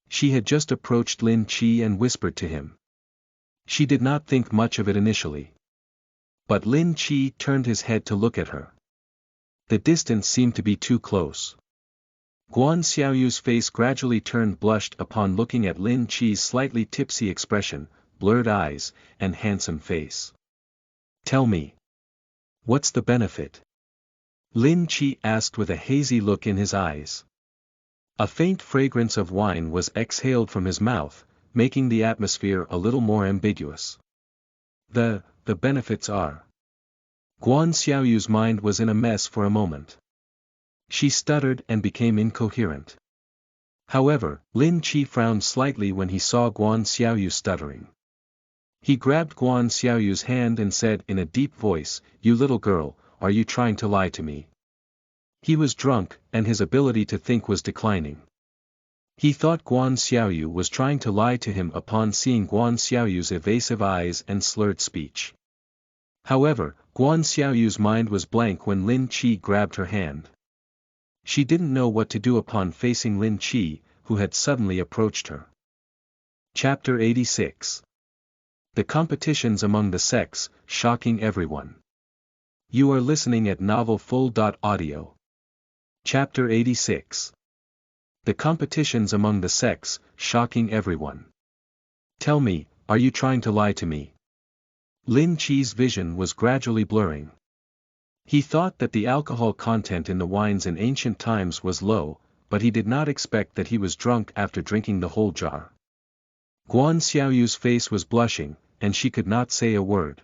She had just approached Lin Qi and whispered to him. She did not think much of it initially. But Lin Qi turned his head to look at her. The distance seemed to be too close. Guan Xiaoyu's face gradually turned blushed upon looking at Lin Qi's slightly tipsy expression, blurred eyes, and handsome face. Tell me. What's the benefit? Lin Qi asked with a hazy look in his eyes. A faint fragrance of wine was exhaled from his mouth, making the atmosphere a little more ambiguous. The benefits are. Guan Xiaoyu's mind was in a mess for a moment. She stuttered and became incoherent. However, Lin Qi frowned slightly when he saw Guan Xiaoyu stuttering. He grabbed Guan Xiaoyu's hand and said in a deep voice, you little girl, are you trying to lie to me? He was drunk, and his ability to think was declining. He thought Guan Xiaoyu was trying to lie to him upon seeing Guan Xiaoyu's evasive eyes and slurred speech. However, Guan Xiaoyu's mind was blank when Lin Qi grabbed her hand. She didn't know what to do upon facing Lin Qi, who had suddenly approached her. Chapter 86. The competitions among the sects, shocking everyone. You are listening at novelfull.audio. Chapter 86. The competitions among the sects, shocking everyone. Tell me, are you trying to lie to me? Lin Qi's vision was gradually blurring. He thought that the alcohol content in the wines in ancient times was low, but he did not expect that he was drunk after drinking the whole jar. Guan Xiaoyu's face was blushing, and she could not say a word.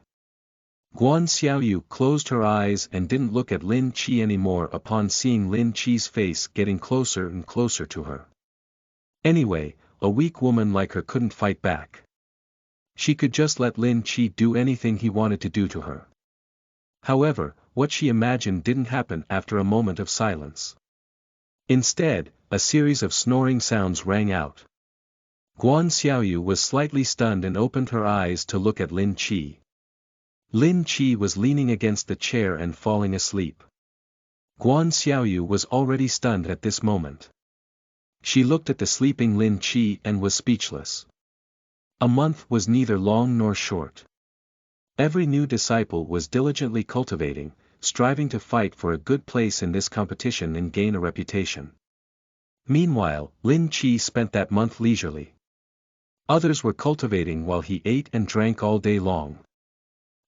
Guan Xiaoyu closed her eyes and didn't look at Lin Qi anymore upon seeing Lin Qi's face getting closer and closer to her. Anyway, a weak woman like her couldn't fight back. She could just let Lin Qi do anything he wanted to do to her. However, what she imagined didn't happen after a moment of silence. Instead, a series of snoring sounds rang out. Guan Xiaoyu was slightly stunned and opened her eyes to look at Lin Qi. Lin Qi was leaning against the chair and falling asleep. Guan Xiaoyu was already stunned at this moment. She looked at the sleeping Lin Qi and was speechless. A month was neither long nor short. Every new disciple was diligently cultivating, striving to fight for a good place in this competition and gain a reputation. Meanwhile, Lin Qi spent that month leisurely. Others were cultivating while he ate and drank all day long.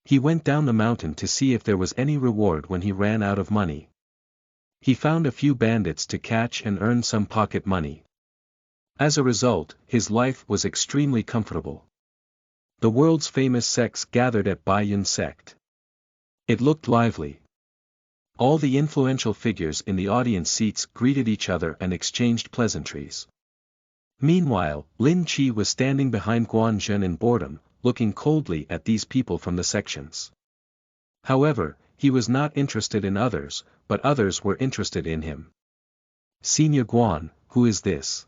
He went down the mountain to see if there was any reward when he ran out of money. He found a few bandits to catch and earn some pocket money. As a result, his life was extremely comfortable. The world's famous sects gathered at Baiyun sect. It looked lively. All the influential figures in the audience seats greeted each other and exchanged pleasantries. Meanwhile, Lin Chi was standing behind Guan Zhen in boredom, looking coldly at these people from the sections. However, he was not interested in others, but others were interested in him. "Senior Guan, who is this?"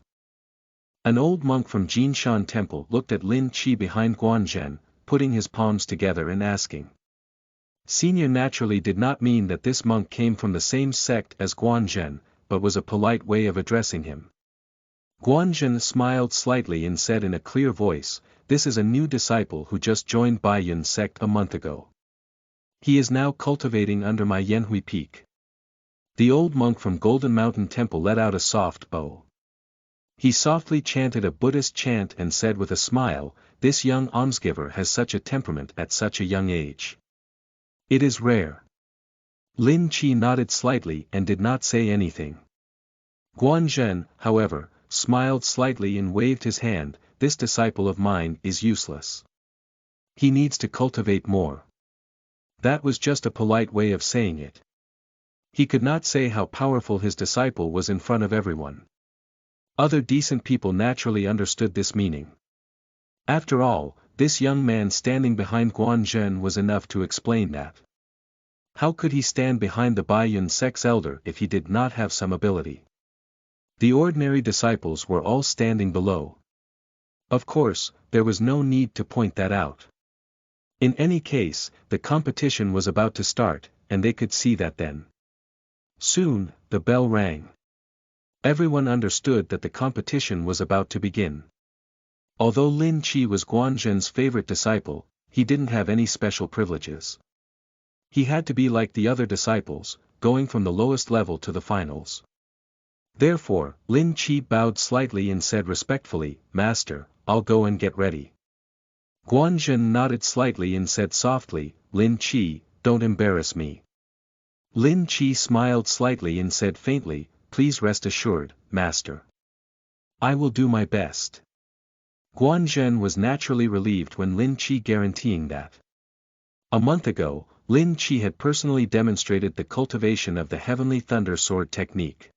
An old monk from Jinshan Temple looked at Lin Chi behind Guan Zhen, putting his palms together and asking. Senior naturally did not mean that this monk came from the same sect as Guan Zhen, but was a polite way of addressing him. Guan Zhen smiled slightly and said in a clear voice, "This is a new disciple who just joined Bai Yun's sect a month ago. He is now cultivating under my Yanhui peak." The old monk from Golden Mountain Temple let out a soft bow. He softly chanted a Buddhist chant and said with a smile, "This young almsgiver has such a temperament at such a young age. It is rare." Lin Chi nodded slightly and did not say anything. Guan Zhen, however, smiled slightly and waved his hand, "This disciple of mine is useless. He needs to cultivate more." That was just a polite way of saying it. He could not say how powerful his disciple was in front of everyone. Other decent people naturally understood this meaning. After all, this young man standing behind Guan Zhen was enough to explain that. How could he stand behind the Bai Yun sect's elder if he did not have some ability? The ordinary disciples were all standing below. Of course, there was no need to point that out. In any case, the competition was about to start, and they could see that then. Soon, the bell rang. Everyone understood that the competition was about to begin. Although Lin Chi was Guan Zhen's favorite disciple, he didn't have any special privileges. He had to be like the other disciples, going from the lowest level to the finals. Therefore, Lin Chi bowed slightly and said respectfully, "Master, I'll go and get ready." Guan Zhen nodded slightly and said softly, "Lin Chi, don't embarrass me." Lin Chi smiled slightly and said faintly, "Please rest assured, Master. I will do my best." Guan Zhen was naturally relieved when Lin Chi guaranteeing that. A month ago, Lin Chi had personally demonstrated the cultivation of the Heavenly Thunder Sword technique.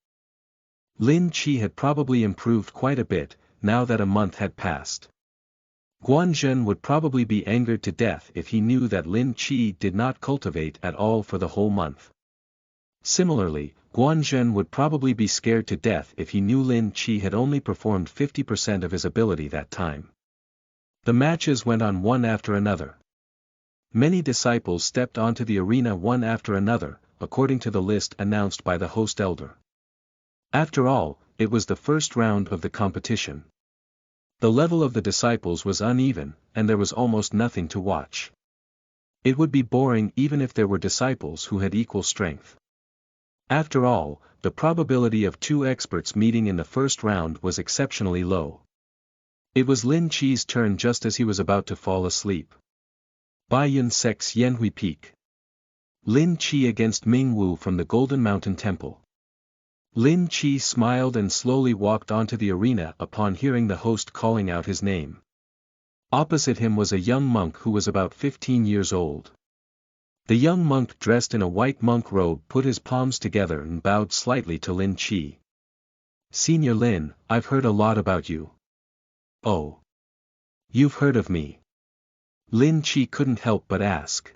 Lin Chi had probably improved quite a bit, now that a month had passed. Guan Zhen would probably be angered to death if he knew that Lin Chi did not cultivate at all for the whole month. Similarly, Guan Zhen would probably be scared to death if he knew Lin Chi had only performed 50% of his ability that time. The matches went on one after another. Many disciples stepped onto the arena one after another, according to the list announced by the host elder. After all, it was the first round of the competition. The level of the disciples was uneven, and there was almost nothing to watch. It would be boring even if there were disciples who had equal strength. After all, the probability of two experts meeting in the first round was exceptionally low. It was Lin Chi's turn just as he was about to fall asleep. Bai Yun Sect's Yanhui Peak. Lin Chi against Ming Wu from the Golden Mountain Temple. Lin Chi smiled and slowly walked onto the arena upon hearing the host calling out his name. Opposite him was a young monk who was about 15 years old. The young monk dressed in a white monk robe put his palms together and bowed slightly to Lin Chi. "Senior Lin, I've heard a lot about you." "Oh. You've heard of me?" Lin Chi couldn't help but ask.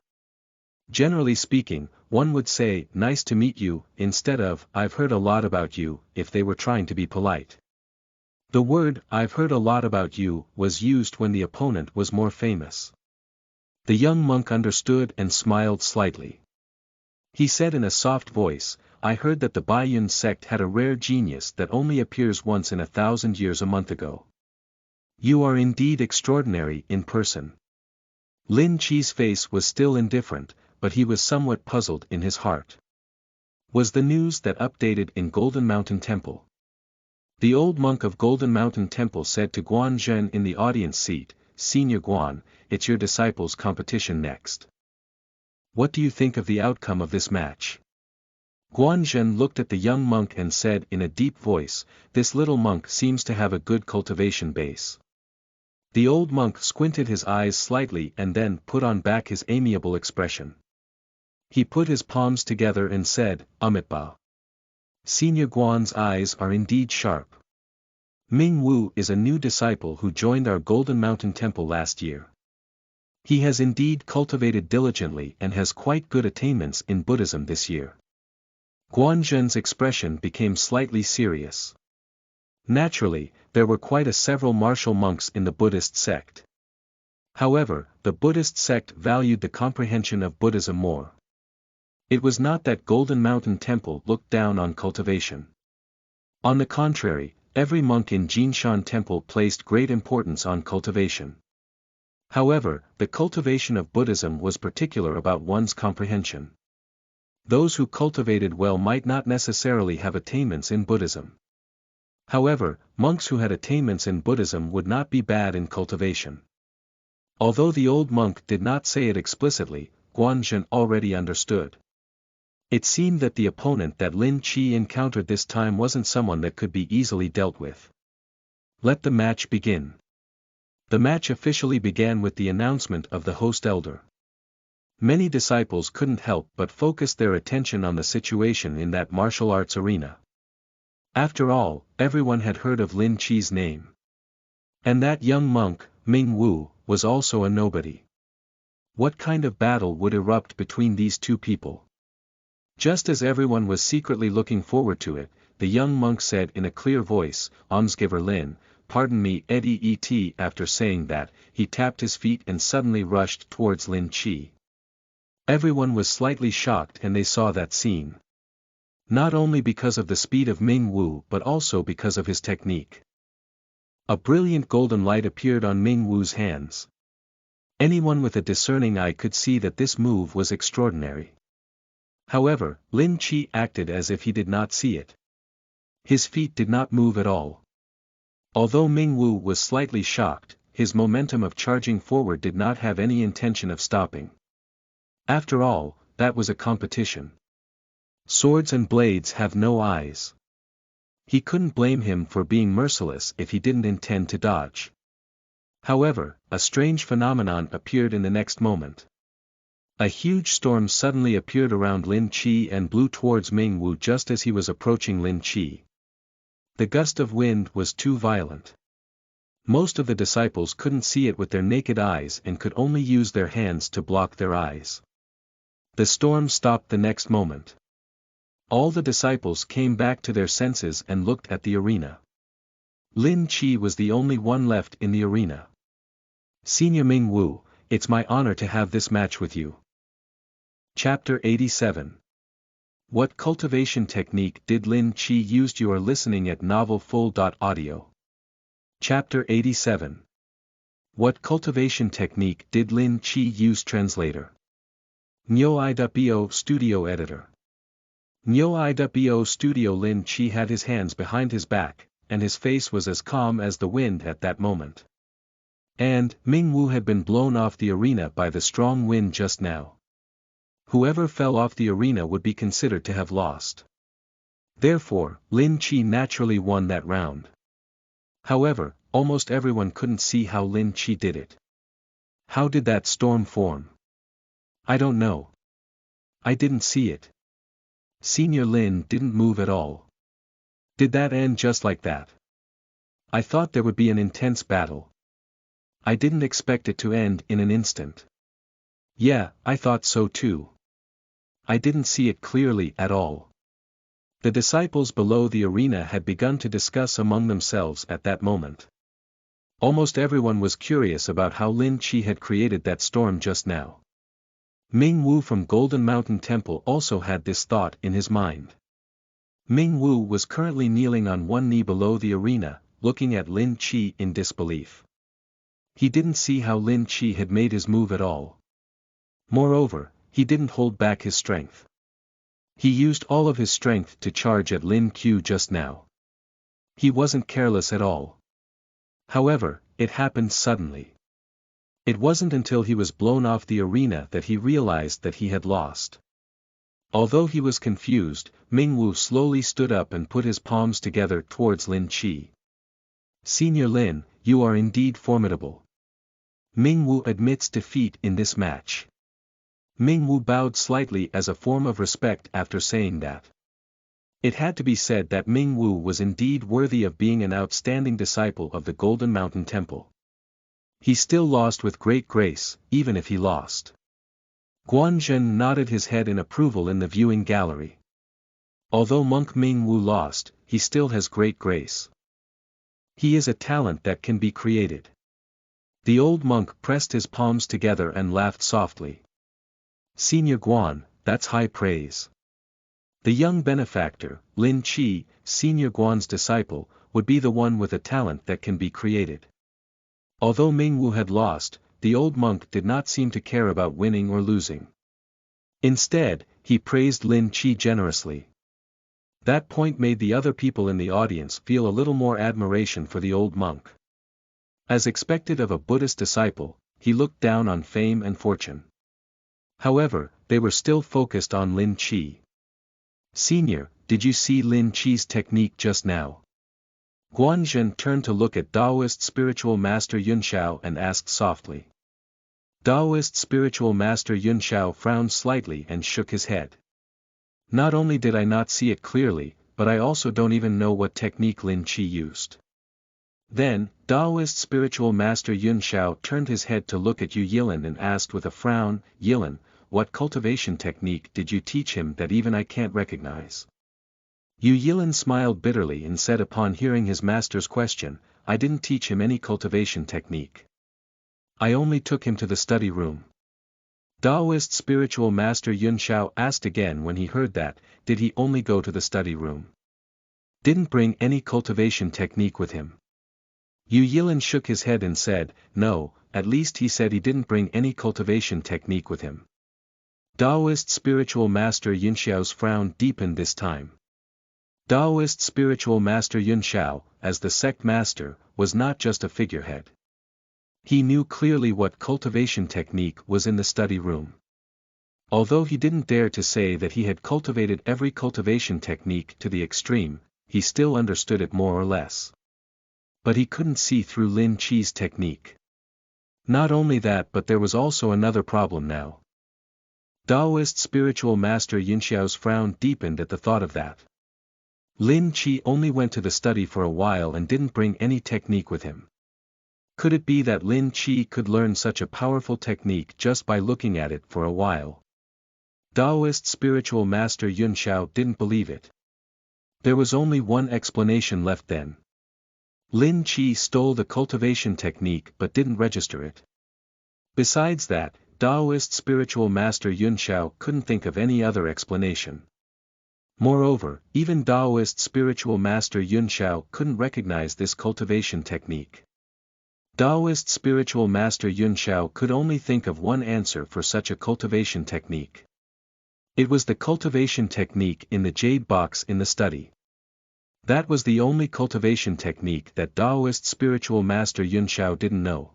Generally speaking, one would say, "Nice to meet you," instead of, "I've heard a lot about you," if they were trying to be polite. The word, "I've heard a lot about you," was used when the opponent was more famous. The young monk understood and smiled slightly. He said in a soft voice, "I heard that the Bai Yun sect had a rare genius that only appears once in 1,000 years a month ago. You are indeed extraordinary in person." Lin Chi's face was still indifferent, but he was somewhat puzzled in his heart. Was the news that updated in Golden Mountain Temple? The old monk of Golden Mountain Temple said to Guan Zhen in the audience seat, "Senior Guan, it's your disciples' competition next. What do you think of the outcome of this match?" Guan Zhen looked at the young monk and said in a deep voice, "This little monk seems to have a good cultivation base." The old monk squinted his eyes slightly and then put on back his amiable expression. He put his palms together and said, Amitabha. Senior Guan's eyes are indeed sharp. Ming Wu is a new disciple who joined our Golden Mountain Temple last year. He has indeed cultivated diligently and has quite good attainments in Buddhism this year. Guan Zhen's expression became slightly serious. Naturally, there were quite a several martial monks in the Buddhist sect. However, the Buddhist sect valued the comprehension of Buddhism more. It was not that Golden Mountain Temple looked down on cultivation. On the contrary, every monk in Jinshan Temple placed great importance on cultivation. However, the cultivation of Buddhism was particular about one's comprehension. Those who cultivated well might not necessarily have attainments in Buddhism. However, monks who had attainments in Buddhism would not be bad in cultivation. Although the old monk did not say it explicitly, Guan Zhen already understood. It seemed that the opponent that Lin Qi encountered this time wasn't someone that could be easily dealt with. Let the match begin. The match officially began with the announcement of the host elder. Many disciples couldn't help but focus their attention on the situation in that martial arts arena. After all, everyone had heard of Lin Qi's name. And that young monk, Ming Wu, was also a nobody. What kind of battle would erupt between these two people? Just as everyone was secretly looking forward to it, the young monk said in a clear voice, Almsgiver Lin, pardon me et. After saying that, he tapped his feet and suddenly rushed towards Lin Qi. Everyone was slightly shocked and they saw that scene. Not only because of the speed of Ming Wu but also because of his technique. A brilliant golden light appeared on Ming Wu's hands. Anyone with a discerning eye could see that this move was extraordinary. However, Lin Qi acted as if he did not see it. His feet did not move at all. Although Ming Wu was slightly shocked, his momentum of charging forward did not have any intention of stopping. After all, that was a competition. Swords and blades have no eyes. He couldn't blame him for being merciless if he didn't intend to dodge. However, a strange phenomenon appeared in the next moment. A huge storm suddenly appeared around Lin Qi and blew towards Ming Wu just as he was approaching Lin Qi. The gust of wind was too violent. Most of the disciples couldn't see it with their naked eyes and could only use their hands to block their eyes. The storm stopped the next moment. All the disciples came back to their senses and looked at the arena. Lin Qi was the only one left in the arena. Senior Ming Wu, it's my honor to have this match with you. Chapter 87. What cultivation technique did Lin Qi use? You are listening at novelfull.audio. Chapter 87. What cultivation technique did Lin Qi use? Translator. Nyo iwo Studio Editor. Nyo iwo Studio. Lin Qi had his hands behind his back, and his face was as calm as the wind at that moment. And, Ming Wu had been blown off the arena by the strong wind just now. Whoever fell off the arena would be considered to have lost. Therefore, Lin Qi naturally won that round. However, almost everyone couldn't see how Lin Qi did it. How did that storm form? I don't know. I didn't see it. Senior Lin didn't move at all. Did that end just like that? I thought there would be an intense battle. I didn't expect it to end in an instant. Yeah, I thought so too. I didn't see it clearly at all. The disciples below the arena had begun to discuss among themselves at that moment. Almost everyone was curious about how Lin Qi had created that storm just now. Ming Wu from Golden Mountain Temple also had this thought in his mind. Ming Wu was currently kneeling on one knee below the arena, looking at Lin Qi in disbelief. He didn't see how Lin Qi had made his move at all. Moreover, he didn't hold back his strength. He used all of his strength to charge at Lin Qi just now. He wasn't careless at all. However, it happened suddenly. It wasn't until he was blown off the arena that he realized that he had lost. Although he was confused, Ming Wu slowly stood up and put his palms together towards Lin Qi. Senior Lin, you are indeed formidable. Ming Wu admits defeat in this match. Ming Wu bowed slightly as a form of respect after saying that. It had to be said that Ming Wu was indeed worthy of being an outstanding disciple of the Golden Mountain Temple. He still lost with great grace, even if he lost. Guanzhen nodded his head in approval in the viewing gallery. Although monk Ming Wu lost, he still has great grace. He is a talent that can be created. The old monk pressed his palms together and laughed softly. Senior Guan, that's high praise. The young benefactor, Lin Qi, Senior Guan's disciple, would be the one with a talent that can be created. Although Ming Wu had lost, the old monk did not seem to care about winning or losing. Instead, he praised Lin Qi generously. That point made the other people in the audience feel a little more admiration for the old monk. As expected of a Buddhist disciple, he looked down on fame and fortune. However, they were still focused on Lin Qi. Senior, did you see Lin Qi's technique just now? Guanzhen turned to look at Taoist spiritual master Yunxiao and asked softly. Taoist spiritual master Yunxiao frowned slightly and shook his head. Not only did I not see it clearly, but I also don't even know what technique Lin Qi used. Then, Taoist spiritual master Yunxiao turned his head to look at Yu Yilin and asked with a frown, Yilin, what cultivation technique did you teach him that even I can't recognize? Yu Yilin smiled bitterly and said upon hearing his master's question, I didn't teach him any cultivation technique. I only took him to the study room. Taoist spiritual master Yunxiao asked again when he heard that, did he only go to the study room? Didn't bring any cultivation technique with him? Yu Yilin shook his head and said, no, at least he said he didn't bring any cultivation technique with him. Taoist spiritual master Yunxiao's frown deepened this time. Taoist spiritual master Yunxiao, as the sect master, was not just a figurehead. He knew clearly what cultivation technique was in the study room. Although he didn't dare to say that he had cultivated every cultivation technique to the extreme, he still understood it more or less. But he couldn't see through Lin Qi's technique. Not only that, but there was also another problem now. Taoist spiritual master Yunxiao's frown deepened at the thought of that. Lin Qi only went to the study for a while and didn't bring any technique with him. Could it be that Lin Qi could learn such a powerful technique just by looking at it for a while? Taoist spiritual master Yunxiao didn't believe it. There was only one explanation left then. Lin Qi stole the cultivation technique but didn't register it. Besides that, Taoist spiritual master Yunxiao couldn't think of any other explanation. Moreover, even Taoist spiritual master Yunxiao couldn't recognize this cultivation technique. Taoist spiritual master Yunxiao could only think of one answer for such a cultivation technique. It was the cultivation technique in the jade box in the study. That was the only cultivation technique that Taoist spiritual master Yunxiao didn't know.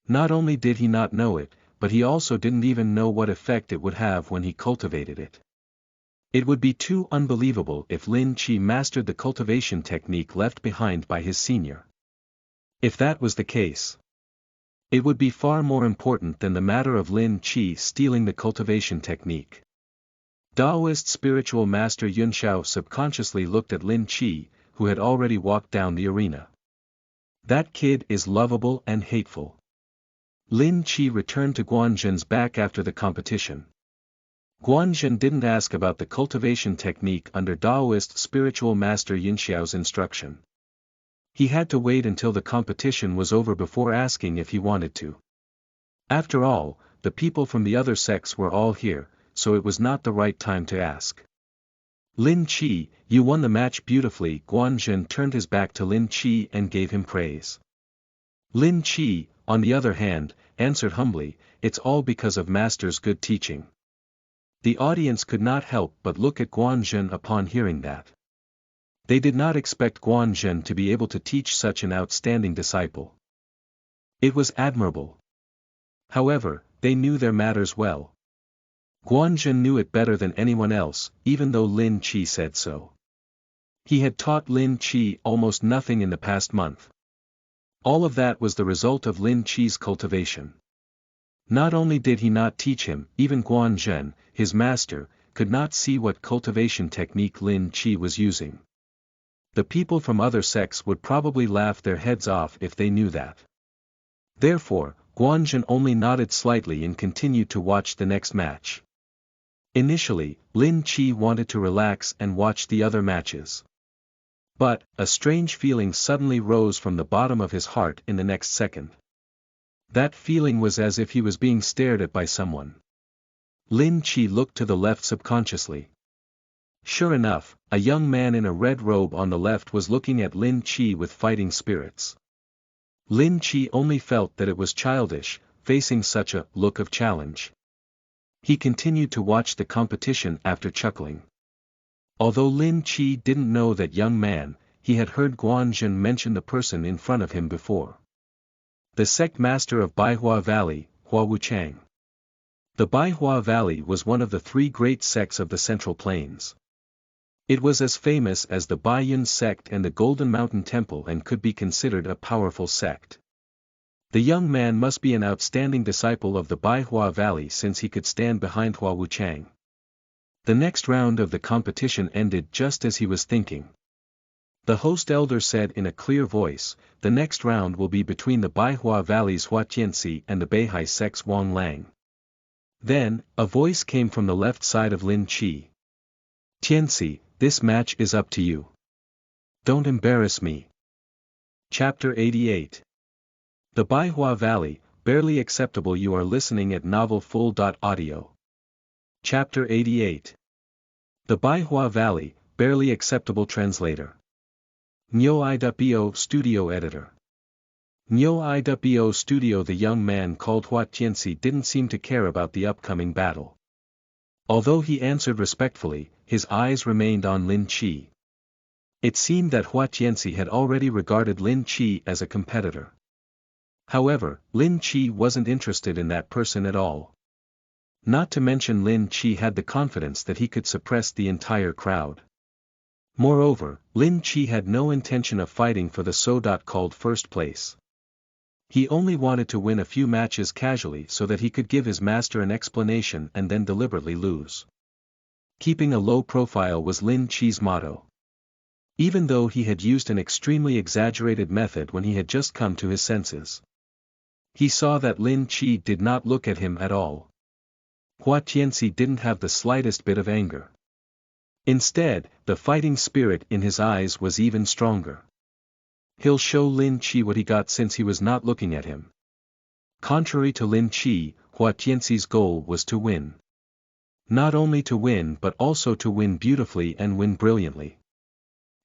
Not only did he not know it, but he also didn't even know what effect it would have when he cultivated it. It would be too unbelievable if Lin Qi mastered the cultivation technique left behind by his senior. If that was the case, it would be far more important than the matter of Lin Qi stealing the cultivation technique. Taoist spiritual master Yunxiao subconsciously looked at Lin Qi, who had already walked down the arena. That kid is lovable and hateful. Lin Qi returned to Guanzhen's back after the competition. Guanzhen didn't ask about the cultivation technique under Taoist spiritual master Yunxiao's instruction. He had to wait until the competition was over before asking if he wanted to. After all, the people from the other sects were all here, so it was not the right time to ask. Lin Qi, you won the match beautifully. Guanzhen turned his back to Lin Qi and gave him praise. Lin Qi, on the other hand, answered humbly, it's all because of Master's good teaching. The audience could not help but look at Guanzhen upon hearing that. They did not expect Guanzhen to be able to teach such an outstanding disciple. It was admirable. However, they knew their matters well. Guanzhen knew it better than anyone else, even though Lin Qi said so. He had taught Lin Qi almost nothing in the past month. All of that was the result of Lin Qi's cultivation. Not only did he not teach him, even Guan Zhen, his master, could not see what cultivation technique Lin Chi was using. The people from other sects would probably laugh their heads off if they knew that. Therefore, Guan Zhen only nodded slightly and continued to watch the next match. Initially, Lin Chi wanted to relax and watch the other matches. But, a strange feeling suddenly rose from the bottom of his heart in the next second. That feeling was as if he was being stared at by someone. Lin Chi looked to the left subconsciously. Sure enough, a young man in a red robe on the left was looking at Lin Chi with fighting spirits. Lin Chi only felt that it was childish, facing such a look of challenge. He continued to watch the competition after chuckling. Although Lin Chi didn't know that young man, he had heard Guan Zhen mention the person in front of him before. The sect master of Baihua Valley, Hua Wuchang. The Baihua Valley was one of the three great sects of the Central Plains. It was as famous as the Baiyun sect and the Golden Mountain Temple and could be considered a powerful sect. The young man must be an outstanding disciple of the Baihua Valley since he could stand behind Hua Wuchang. The next round of the competition ended just as he was thinking. The host elder said in a clear voice, "The next round will be between the Baihua Valley's Hua Tianxi and the Beihai sect's Wang Lang." Then, a voice came from the left side of Lin Chi. "Tianxi, this match is up to you. Don't embarrass me." Chapter 88. The Baihua Valley, barely acceptable. You are listening at novelfull.audio. Chapter 88. The Baihua Valley, barely acceptable. Translator. Nyo iwo Studio Editor. Nyo iwo Studio. The young man called Hua Tianxi didn't seem to care about the upcoming battle. Although he answered respectfully, his eyes remained on Lin Chi. It seemed that Hua Tianxi had already regarded Lin Chi as a competitor. However, Lin Chi wasn't interested in that person at all. Not to mention Lin Chi had the confidence that he could suppress the entire crowd. Moreover, Lin Chi had no intention of fighting for the so-called first place. He only wanted to win a few matches casually so that he could give his master an explanation and then deliberately lose. Keeping a low profile was Lin Chi's motto. Even though he had used an extremely exaggerated method when he had just come to his senses. He saw that Lin Chi did not look at him at all. Hua Tianxi didn't have the slightest bit of anger. Instead, the fighting spirit in his eyes was even stronger. He'll show Lin Chi what he got since he was not looking at him. Contrary to Lin Chi, Hua Tianxi's goal was to win. Not only to win but also to win beautifully and win brilliantly.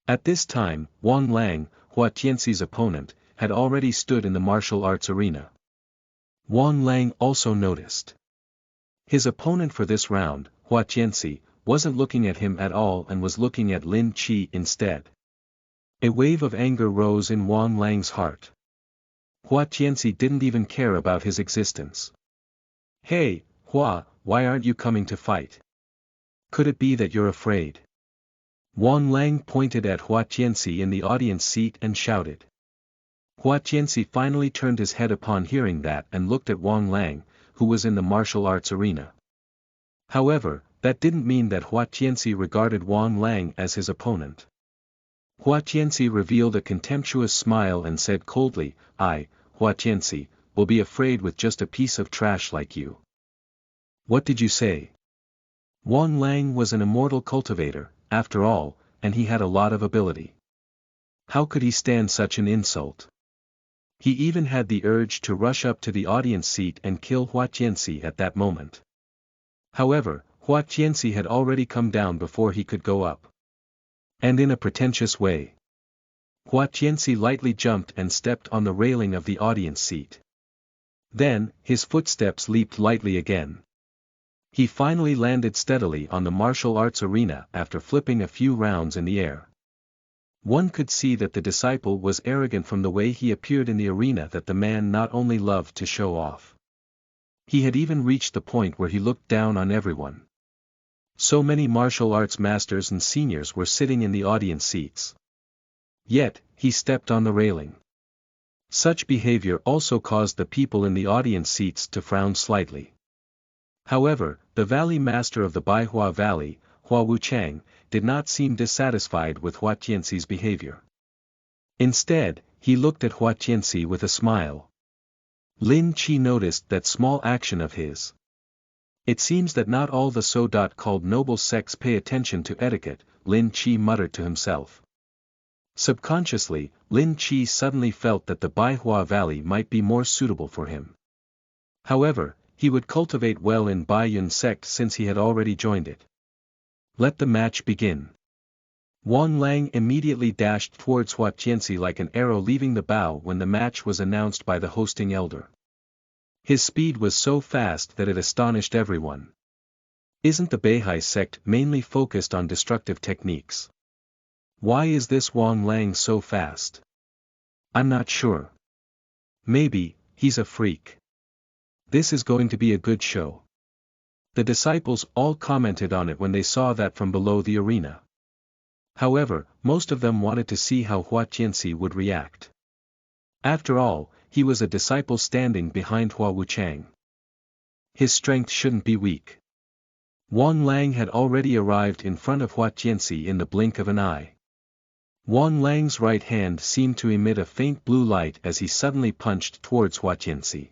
At this time, Wang Lang, Hua Tianxi's opponent, had already stood in the martial arts arena. Wang Lang also noticed. His opponent for this round, Hua Tianxi, wasn't looking at him at all and was looking at Lin Chi instead. A wave of anger rose in Wang Lang's heart. Hua Tianxi didn't even care about his existence. "Hey, Hua, why aren't you coming to fight? Could it be that you're afraid?" Wang Lang pointed at Hua Tianxi in the audience seat and shouted. Hua Tianxi finally turned his head upon hearing that and looked at Wang Lang, who was in the martial arts arena. However, that didn't mean that Hua Tianxi regarded Wang Lang as his opponent. Hua Tianxi revealed a contemptuous smile and said coldly, "I, Hua Tianxi, will be afraid with just a piece of trash like you." "What did you say?" Wang Lang was an immortal cultivator, after all, and he had a lot of ability. How could he stand such an insult? He even had the urge to rush up to the audience seat and kill Hua Tianxi at that moment. However, Hua Tianxi had already come down before he could go up. And in a pretentious way. Hua Tianxi lightly jumped and stepped on the railing of the audience seat. Then, his footsteps leaped lightly again. He finally landed steadily on the martial arts arena after flipping a few rounds in the air. One could see that the disciple was arrogant from the way he appeared in the arena, that the man not only loved to show off. He had even reached the point where he looked down on everyone. So many martial arts masters and seniors were sitting in the audience seats. Yet, he stepped on the railing. Such behavior also caused the people in the audience seats to frown slightly. However, the valley master of the Baihua Valley, Hua Wuchang, did not seem dissatisfied with Hua Tianxi's behavior. Instead, he looked at Hua Tianxi with a smile. Lin Qi noticed that small action of his. It seems that not all the so-called noble sects pay attention to etiquette, Lin Qi muttered to himself. Subconsciously, Lin Qi suddenly felt that the Baihua Valley might be more suitable for him. However, he would cultivate well in Baiyun sect since he had already joined it. Let the match begin. Wang Lang immediately dashed towards Hua Tianxi like an arrow leaving the bow when the match was announced by the hosting elder. His speed was so fast that it astonished everyone. Isn't the Beihai sect mainly focused on destructive techniques? Why is this Wang Lang so fast? I'm not sure. Maybe, he's a freak. This is going to be a good show. The disciples all commented on it when they saw that from below the arena. However, most of them wanted to see how Hua Tianxi would react. After all, he was a disciple standing behind Hua Wuchang. His strength shouldn't be weak. Wang Lang had already arrived in front of Hua Tianxi in the blink of an eye. Wang Lang's right hand seemed to emit a faint blue light as he suddenly punched towards Hua Tianxi.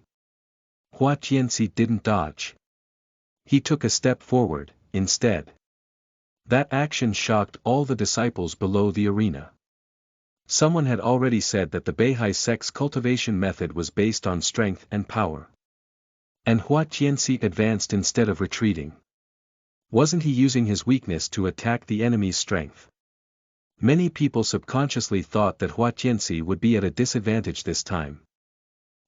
Hua Tianxi didn't dodge. He took a step forward, instead. That action shocked all the disciples below the arena. Someone had already said that the Beihai sect's cultivation method was based on strength and power. And Hua Tianxi advanced instead of retreating. Wasn't he using his weakness to attack the enemy's strength? Many people subconsciously thought that Hua Tianxi would be at a disadvantage this time.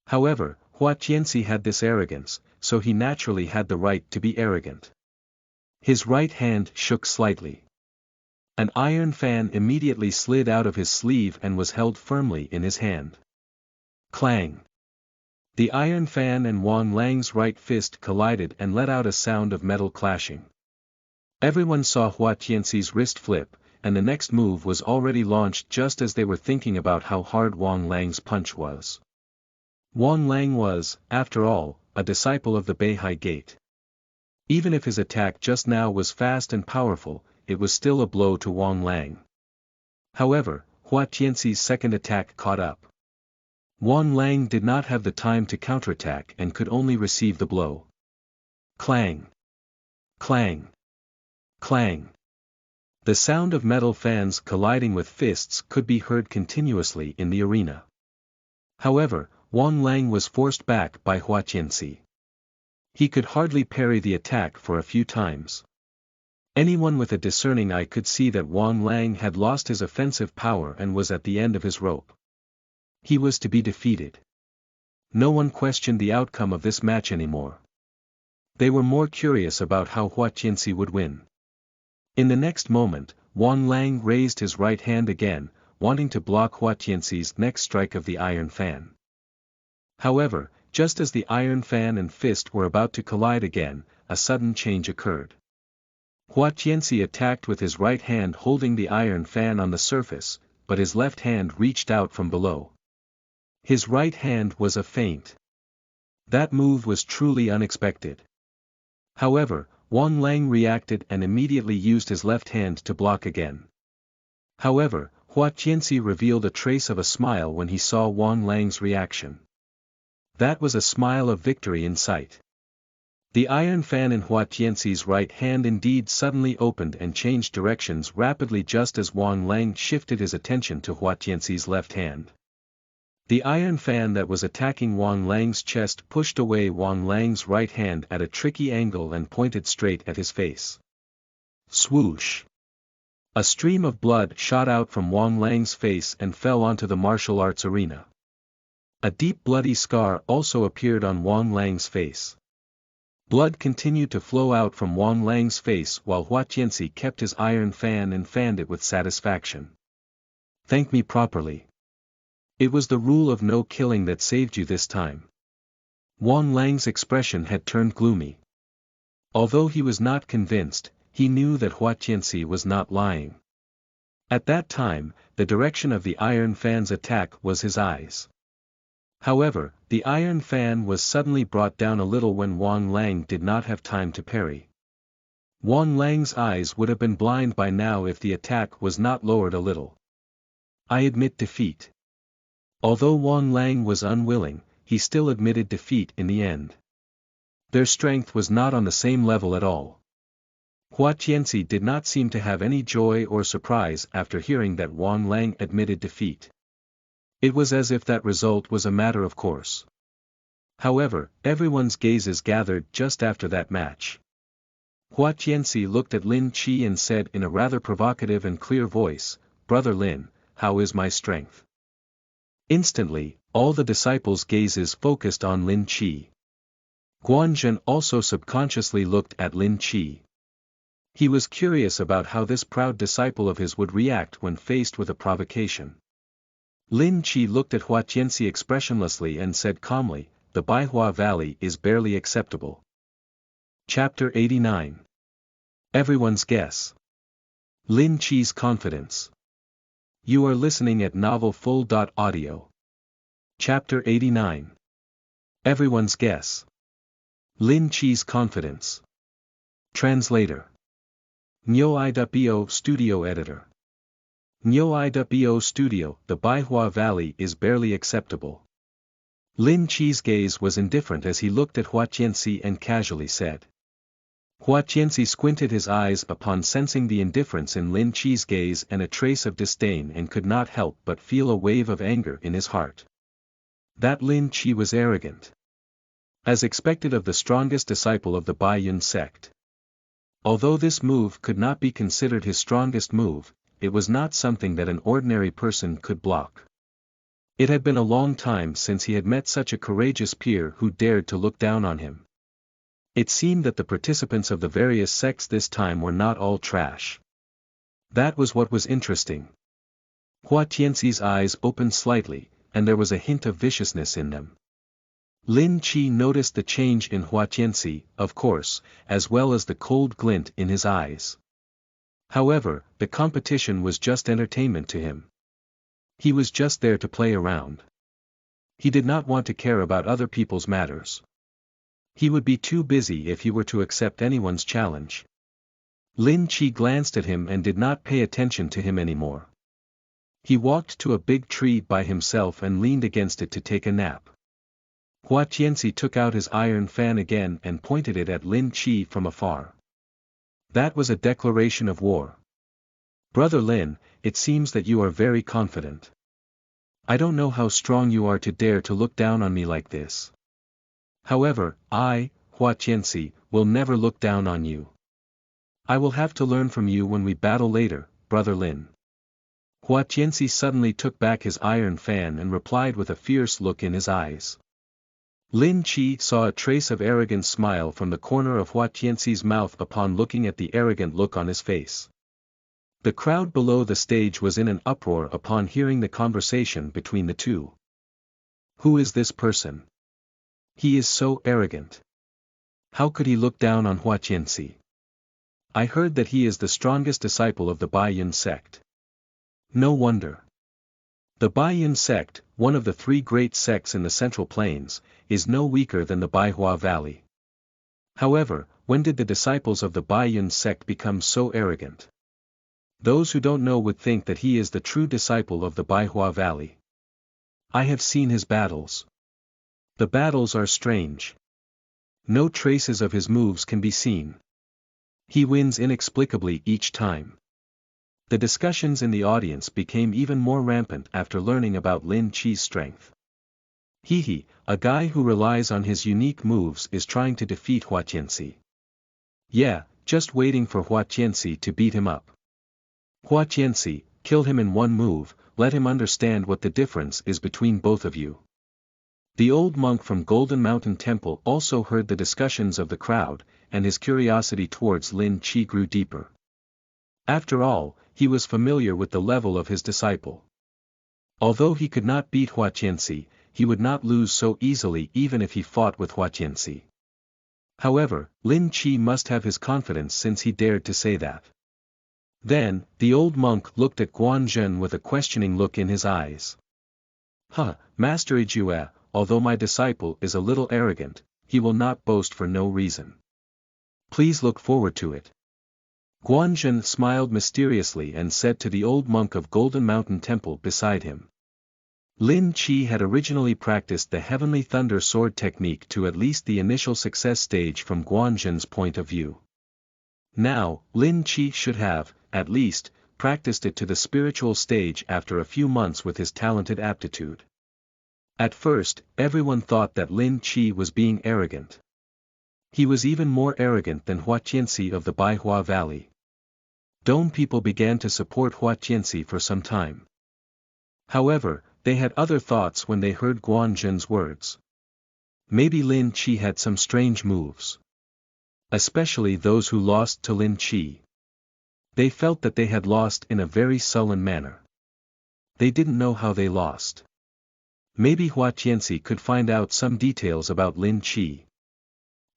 However, Hua Tianxi had this arrogance, so he naturally had the right to be arrogant. His right hand shook slightly. An iron fan immediately slid out of his sleeve and was held firmly in his hand. Clang! The iron fan and Wang Lang's right fist collided and let out a sound of metal clashing. Everyone saw Hua Tianxi's wrist flip, and the next move was already launched just as they were thinking about how hard Wang Lang's punch was. Wang Lang was, after all, a disciple of the Beihai Gate. Even if his attack just now was fast and powerful, it was still a blow to Wang Lang. However, Hua Tianxi's second attack caught up. Wang Lang did not have the time to counterattack and could only receive the blow. Clang! Clang! Clang! The sound of metal fans colliding with fists could be heard continuously in the arena. However, Wang Lang was forced back by Hua Tianxi. He could hardly parry the attack for a few times. Anyone with a discerning eye could see that Wang Lang had lost his offensive power and was at the end of his rope. He was to be defeated. No one questioned the outcome of this match anymore. They were more curious about how Hua Tianxi would win. In the next moment, Wang Lang raised his right hand again, wanting to block Hua Tianxi's next strike of the iron fan. However, just as the iron fan and fist were about to collide again, a sudden change occurred. Hua Tianxi attacked with his right hand holding the iron fan on the surface, but his left hand reached out from below. His right hand was a feint. That move was truly unexpected. However, Wang Lang reacted and immediately used his left hand to block again. However, Hua Tianxi revealed a trace of a smile when he saw Wang Lang's reaction. That was a smile of victory in sight. The iron fan in Hua Tianxi's right hand indeed suddenly opened and changed directions rapidly just as Wang Lang shifted his attention to Hua Tianxi's left hand. The iron fan that was attacking Wang Lang's chest pushed away Wang Lang's right hand at a tricky angle and pointed straight at his face. Swoosh! A stream of blood shot out from Wang Lang's face and fell onto the martial arts arena. A deep bloody scar also appeared on Wang Lang's face. Blood continued to flow out from Wang Lang's face while Hua Tianxi kept his iron fan and fanned it with satisfaction. Thank me properly. It was the rule of no killing that saved you this time. Wang Lang's expression had turned gloomy. Although he was not convinced, he knew that Hua Tianxi was not lying. At that time, the direction of the iron fan's attack was his eyes. However, the iron fan was suddenly brought down a little when Wang Lang did not have time to parry. Wang Lang's eyes would have been blind by now if the attack was not lowered a little. I admit defeat. Although Wang Lang was unwilling, he still admitted defeat in the end. Their strength was not on the same level at all. Hua Tianxi did not seem to have any joy or surprise after hearing that Wang Lang admitted defeat. It was as if that result was a matter of course. However, everyone's gazes gathered just after that match. Hua Tianxi looked at Lin Qi and said in a rather provocative and clear voice, "Brother Lin, how is my strength?" Instantly, all the disciples' gazes focused on Lin Qi. Guanzhen also subconsciously looked at Lin Qi. He was curious about how this proud disciple of his would react when faced with a provocation. Lin Qi looked at Hua Tianxi expressionlessly and said calmly, "The Baihua Valley is barely acceptable." Chapter 89. Everyone's Guess. Lin Qi's Confidence. You are listening at novelfull.audio. Chapter 89. Everyone's Guess. Lin Qi's Confidence. Translator. Nyo.bo Studio Editor. Nyo.bo Studio. The Baihua Valley is barely acceptable. Lin Qi's gaze was indifferent as he looked at Hua Tianxi and casually said. Hua Tianxi squinted his eyes upon sensing the indifference in Lin Qi's gaze and a trace of disdain and could not help but feel a wave of anger in his heart. That Lin Qi was arrogant. As expected of the strongest disciple of the Bai Yun sect. Although this move could not be considered his strongest move, it was not something that an ordinary person could block. It had been a long time since he had met such a courageous peer who dared to look down on him. It seemed that the participants of the various sects this time were not all trash. That was what was interesting. Hua Tianxi's eyes opened slightly, and there was a hint of viciousness in them. Lin Qi noticed the change in Hua Tianxi, of course, as well as the cold glint in his eyes. However, the competition was just entertainment to him. He was just there to play around. He did not want to care about other people's matters. He would be too busy if he were to accept anyone's challenge. Lin Qi glanced at him and did not pay attention to him anymore. He walked to a big tree by himself and leaned against it to take a nap. Hua Tianxi took out his iron fan again and pointed it at Lin Qi from afar. That was a declaration of war. Brother Lin, it seems that you are very confident. I don't know how strong you are to dare to look down on me like this. However, I, Hua Tianxi, will never look down on you. I will have to learn from you when we battle later, Brother Lin. Hua Tianxi suddenly took back his iron fan and replied with a fierce look in his eyes. Lin Qi saw a trace of arrogant smile from the corner of Hua Tianxi's mouth upon looking at the arrogant look on his face. The crowd below the stage was in an uproar upon hearing the conversation between the two. Who is this person? He is so arrogant. How could he look down on Hua Tianxi? I heard that he is the strongest disciple of the Bai Yun sect. No wonder. The Bai Yun sect, one of the three great sects in the Central Plains, is no weaker than the Baihua Valley. However, when did the disciples of the Bai Yun sect become so arrogant? Those who don't know would think that he is the true disciple of the Baihua Valley. I have seen his battles. The battles are strange. No traces of his moves can be seen. He wins inexplicably each time. The discussions in the audience became even more rampant after learning about Lin Qi's strength. A guy who relies on his unique moves is trying to defeat Hua Tianxi. Yeah, just waiting for Hua Tianxi to beat him up. Hua Tianxi, kill him in one move, let him understand what the difference is between both of you. The old monk from Golden Mountain Temple also heard the discussions of the crowd, and his curiosity towards Lin Qi grew deeper. After all, he was familiar with the level of his disciple. Although he could not beat Hua Tianxi, he would not lose so easily even if he fought with Hua Tianxi. However, Lin Qi must have his confidence since he dared to say that. Then, the old monk looked at Guanzhen with a questioning look in his eyes. Master Ijue, although my disciple is a little arrogant, he will not boast for no reason. Please look forward to it. Guanzhen smiled mysteriously and said to the old monk of Golden Mountain Temple beside him. Lin Chi had originally practiced the Heavenly Thunder Sword technique to at least the initial success stage from Guanzhen's point of view. Now, Lin Chi should have, at least, practiced it to the spiritual stage after a few months with his talented aptitude. At first, everyone thought that Lin Chi was being arrogant. He was even more arrogant than Hua Tianxi of the Baihua Valley. Dome people began to support Hua Tianxi for some time. However, they had other thoughts when they heard Guanzhen's words. Maybe Lin Chi had some strange moves. Especially those who lost to Lin Chi. They felt that they had lost in a very sullen manner. They didn't know how they lost. Maybe Hua Tianxi could find out some details about Lin Chi.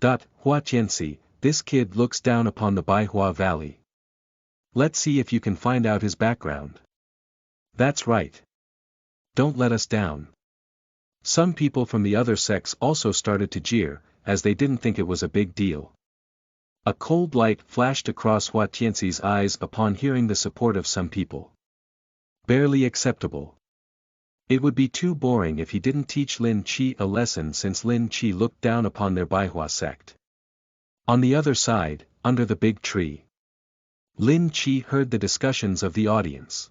Hua Tianxi, this kid looks down upon the Baihua Valley. Let's see if you can find out his background. That's right. Don't let us down. Some people from the other sects also started to jeer, as they didn't think it was a big deal. A cold light flashed across Hua Tianxi's eyes upon hearing the support of some people. Barely acceptable. It would be too boring if he didn't teach Lin Chi a lesson, since Lin Chi looked down upon their Baihua sect. On the other side, under the big tree, Lin Chi heard the discussions of the audience.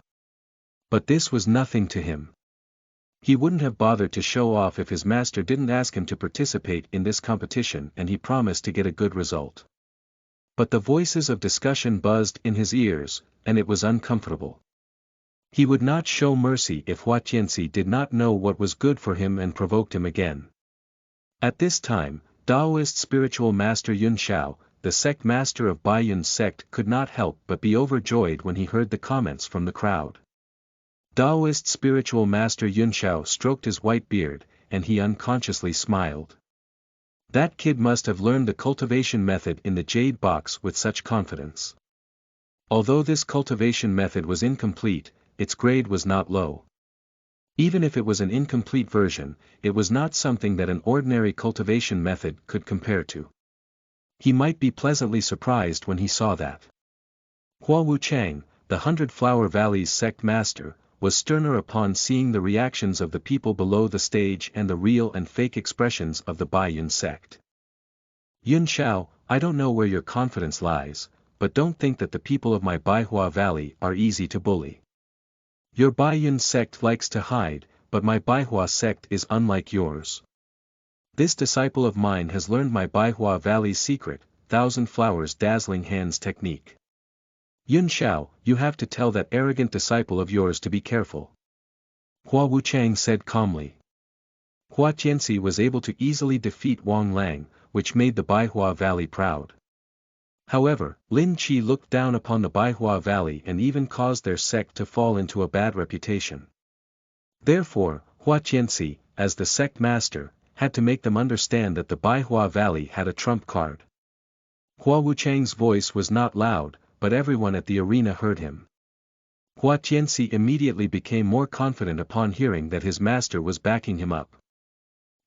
But this was nothing to him. He wouldn't have bothered to show off if his master didn't ask him to participate in this competition, and he promised to get a good result. But the voices of discussion buzzed in his ears, and it was uncomfortable. He would not show mercy if Hua Tianxi did not know what was good for him and provoked him again. At this time, Taoist spiritual master Yun Shao, the sect master of Bai Yun's sect, could not help but be overjoyed when he heard the comments from the crowd. Taoist spiritual master Yun Shao stroked his white beard, and he unconsciously smiled. That kid must have learned the cultivation method in the jade box with such confidence. Although this cultivation method was incomplete, its grade was not low. Even if it was an incomplete version, it was not something that an ordinary cultivation method could compare to. He might be pleasantly surprised when he saw that. Hua Wuchang, the 100 Flower Valley's sect master, was sterner upon seeing the reactions of the people below the stage and the real and fake expressions of the Bai Yun sect. Yun Shao, I don't know where your confidence lies, but don't think that the people of my Baihua Valley are easy to bully. Your Bai Yun sect likes to hide, but my Baihua sect is unlike yours. This disciple of mine has learned my Baihua Valley's secret, 1,000 Flowers Dazzling Hands technique. Yun Shao, you have to tell that arrogant disciple of yours to be careful. Hua Wuchang said calmly. Hua Tianxi was able to easily defeat Wang Lang, which made the Baihua Valley proud. However, Lin Chi looked down upon the Baihua Valley and even caused their sect to fall into a bad reputation. Therefore, Hua Tianxi, as the sect master, had to make them understand that the Baihua Valley had a trump card. Hua Wuchang's voice was not loud, but everyone at the arena heard him. Hua Tianxi immediately became more confident upon hearing that his master was backing him up.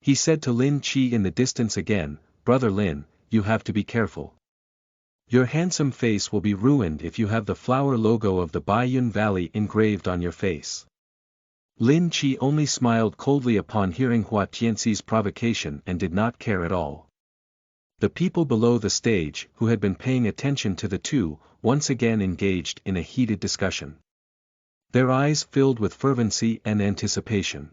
He said to Lin Chi in the distance again, Brother Lin, you have to be careful. Your handsome face will be ruined if you have the flower logo of the Bai Yun Valley engraved on your face. Lin Chi only smiled coldly upon hearing Hua Tianxi's provocation and did not care at all. The people below the stage, who had been paying attention to the two, once again engaged in a heated discussion. Their eyes filled with fervency and anticipation.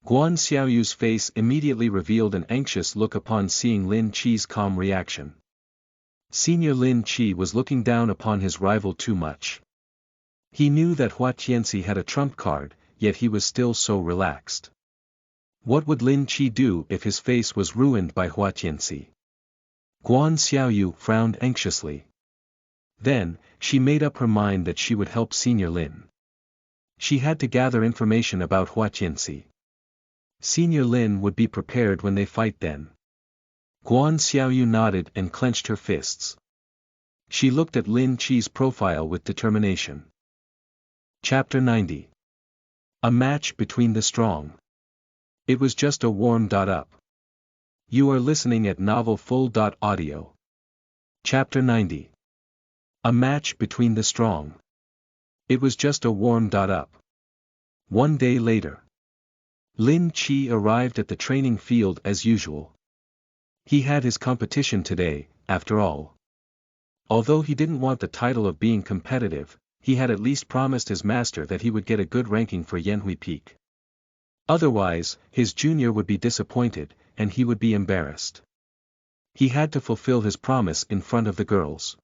Guan Xiaoyu's face immediately revealed an anxious look upon seeing Lin Chi's calm reaction. Senior Lin Chi was looking down upon his rival too much. He knew that Hua Tianxi had a trump card, yet he was still so relaxed. What would Lin Chi do if his face was ruined by Hua Tianxi? Guan Xiaoyu frowned anxiously. Then, she made up her mind that she would help Senior Lin. She had to gather information about Hua Tianxi. Senior Lin would be prepared when they fight then. Guan Xiaoyu nodded and clenched her fists. She looked at Lin Chi's profile with determination. Chapter 90. A match between the strong. It was just a warm-up. You are listening at novelfull.audio. Chapter 90. A match between the strong. It was just a warm-up. One day later. Lin Chi arrived at the training field as usual. He had his competition today, after all. Although he didn't want the title of being competitive, he had at least promised his master that he would get a good ranking for Yanhui Peak. Otherwise, his junior would be disappointed, and he would be embarrassed. He had to fulfill his promise in front of the girls.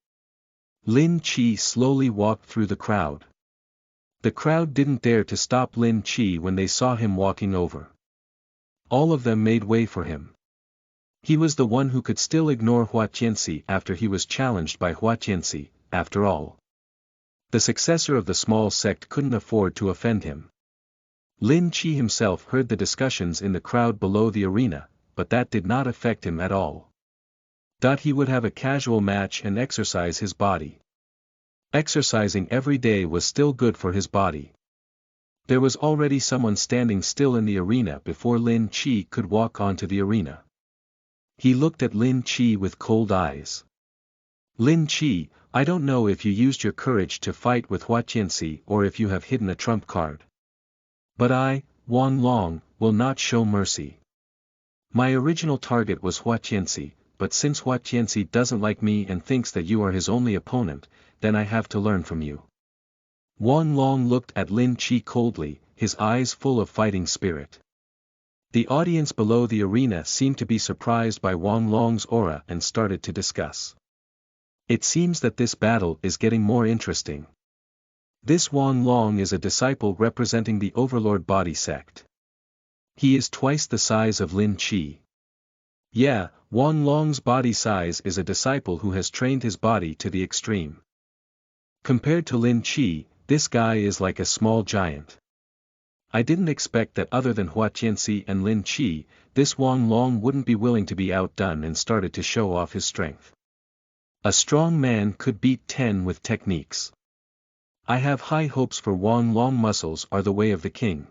Lin Chi slowly walked through the crowd. The crowd didn't dare to stop Lin Chi when they saw him walking over. All of them made way for him. He was the one who could still ignore Hua Tianxi after he was challenged by Hua Tianxi, after all. The successor of the small sect couldn't afford to offend him. Lin Chi himself heard the discussions in the crowd below the arena, but that did not affect him at all. He would have a casual match and exercise his body. Exercising every day was still good for his body. There was already someone standing still in the arena before Lin Chi could walk onto the arena. He looked at Lin Chi with cold eyes. Lin Chi, I don't know if you used your courage to fight with Hua Tianxi or if you have hidden a trump card. But I, Wang Long, will not show mercy. My original target was Hua Tianxi, but since Hua Tianxi doesn't like me and thinks that you are his only opponent, then I have to learn from you. Wang Long looked at Lin Chi coldly, his eyes full of fighting spirit. The audience below the arena seemed to be surprised by Wang Long's aura and started to discuss. It seems that this battle is getting more interesting. This Wang Long is a disciple representing the Overlord Body sect. He is twice the size of Lin Chi. Yeah, Wang Long's body size is a disciple who has trained his body to the extreme. Compared to Lin Chi, this guy is like a small giant. I didn't expect that other than Hua Tianxi and Lin Chi, this Wang Long wouldn't be willing to be outdone and started to show off his strength. A strong man could beat 10 with techniques. I have high hopes for Wang Long. Muscles are the way of the king.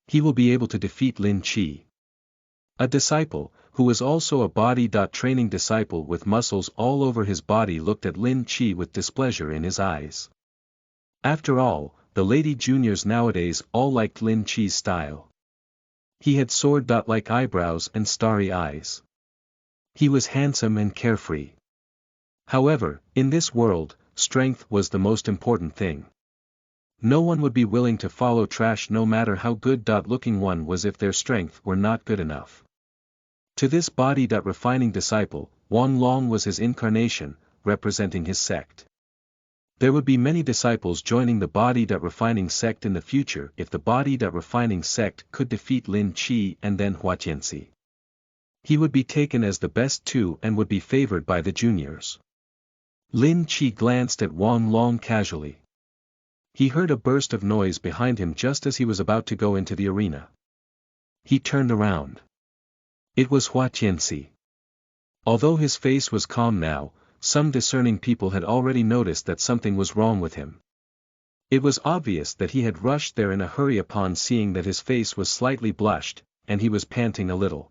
He will be able to defeat Lin Chi. A disciple, who was also a body-training disciple with muscles all over his body, looked at Lin Chi with displeasure in his eyes. After all, the lady juniors nowadays all liked Lin Chi's style. He had sword-like eyebrows and starry eyes. He was handsome and carefree. However, in this world, strength was the most important thing. No one would be willing to follow trash no matter how good-looking one was if their strength were not good enough. To this body-refining disciple, Wang Long was his incarnation, representing his sect. There would be many disciples joining the body-refining sect in the future if the body-refining sect could defeat Lin Chi and then Hua Tianxi. He would be taken as the best too and would be favored by the juniors. Lin Chi glanced at Wang Long casually. He heard a burst of noise behind him just as he was about to go into the arena. He turned around. It was Hua Tianxi. Although his face was calm now, some discerning people had already noticed that something was wrong with him. It was obvious that he had rushed there in a hurry upon seeing that his face was slightly blushed, and he was panting a little.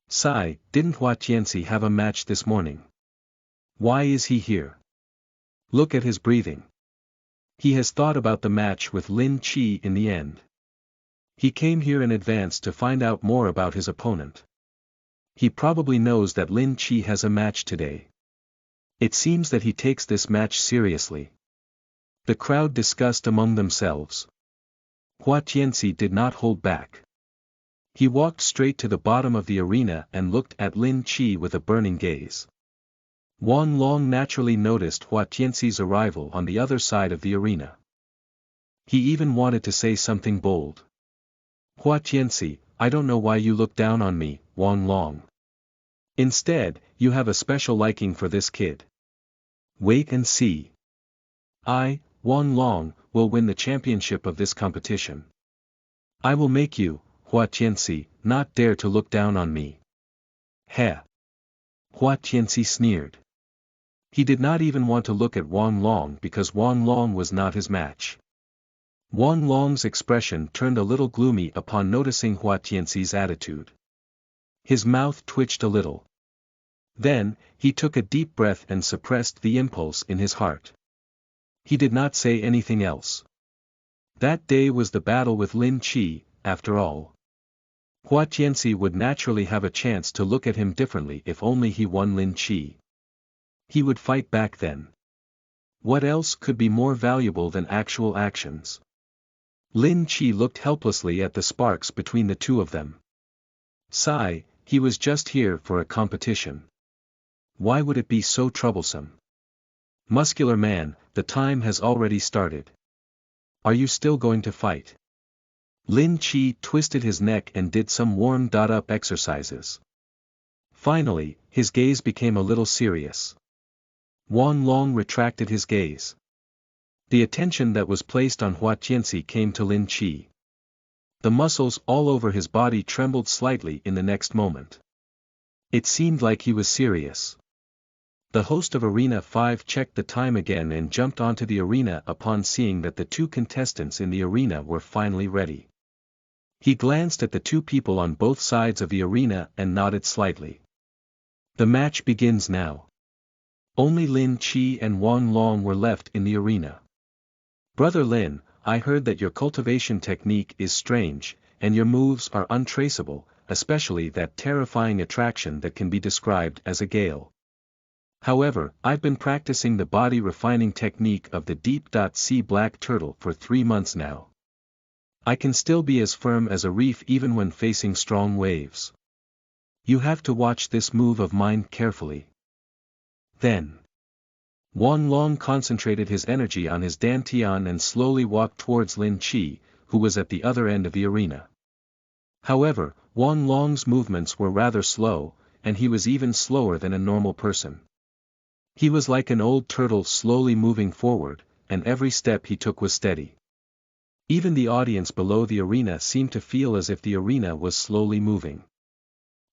Sigh, didn't Hua Tianxi have a match this morning? Why is he here? Look at his breathing. He has thought about the match with Lin Chi in the end. He came here in advance to find out more about his opponent. He probably knows that Lin Chi has a match today. It seems that he takes this match seriously. The crowd discussed among themselves. Hua Tianxi did not hold back. He walked straight to the bottom of the arena and looked at Lin Chi with a burning gaze. Wang Long naturally noticed Hua Tianxi's arrival on the other side of the arena. He even wanted to say something bold. Hua Tianxi, I don't know why you look down on me, Wang Long. Instead, you have a special liking for this kid. Wait and see. I, Wang Long, will win the championship of this competition. I will make you, Hua Tianxi, not dare to look down on me. Heh. Hua Tianxi sneered. He did not even want to look at Wang Long because Wang Long was not his match. Wang Long's expression turned a little gloomy upon noticing Hua Tianxi's attitude. His mouth twitched a little. Then, he took a deep breath and suppressed the impulse in his heart. He did not say anything else. That day was the battle with Lin Qi, after all. Hua Tianxi would naturally have a chance to look at him differently if only he won Lin Qi. He would fight back then. What else could be more valuable than actual actions? Lin Qi looked helplessly at the sparks between the two of them. Sigh, he was just here for a competition. Why would it be so troublesome? Muscular man, the time has already started. Are you still going to fight? Lin Qi twisted his neck and did some warm-up exercises. Finally, his gaze became a little serious. Wang Long retracted his gaze. The attention that was placed on Hua Tianxi came to Lin Qi. The muscles all over his body trembled slightly in the next moment. It seemed like he was serious. The host of Arena 5 checked the time again and jumped onto the arena upon seeing that the two contestants in the arena were finally ready. He glanced at the two people on both sides of the arena and nodded slightly. The match begins now. Only Lin Qi and Wang Long were left in the arena. Brother Lin, I heard that your cultivation technique is strange, and your moves are untraceable, especially that terrifying attraction that can be described as a gale. However, I've been practicing the body refining technique of the deep-sea black turtle for 3 months now. I can still be as firm as a reef even when facing strong waves. You have to watch this move of mine carefully. Then, Wang Long concentrated his energy on his dantian and slowly walked towards Lin Qi, who was at the other end of the arena. However, Wang Long's movements were rather slow, and he was even slower than a normal person. He was like an old turtle slowly moving forward, and every step he took was steady. Even the audience below the arena seemed to feel as if the arena was slowly moving.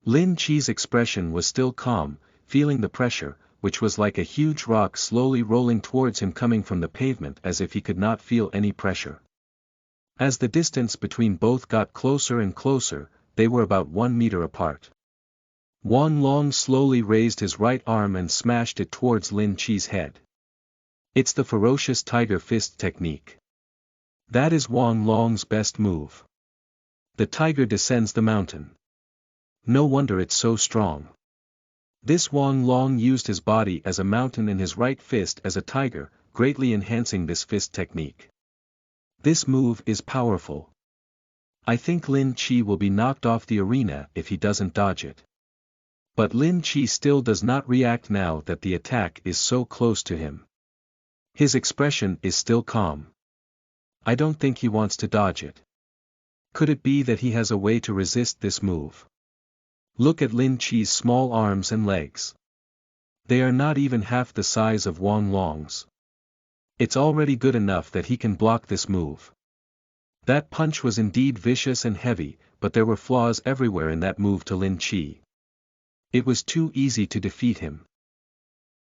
Lin Qi's expression was still calm, feeling the pressure, which was like a huge rock slowly rolling towards him coming from the pavement as if he could not feel any pressure. As the distance between both got closer and closer, they were about 1 meter apart. Wang Long slowly raised his right arm and smashed it towards Lin Qi's head. It's the ferocious tiger fist technique. That is Wang Long's best move. The tiger descends the mountain. No wonder it's so strong. This Wang Long used his body as a mountain and his right fist as a tiger, greatly enhancing this fist technique. This move is powerful. I think Lin Qi will be knocked off the arena if he doesn't dodge it. But Lin Qi still does not react now that the attack is so close to him. His expression is still calm. I don't think he wants to dodge it. Could it be that he has a way to resist this move? Look at Lin Qi's small arms and legs. They are not even half the size of Wang Long's. It's already good enough that he can block this move. That punch was indeed vicious and heavy, but there were flaws everywhere in that move to Lin Qi. It was too easy to defeat him.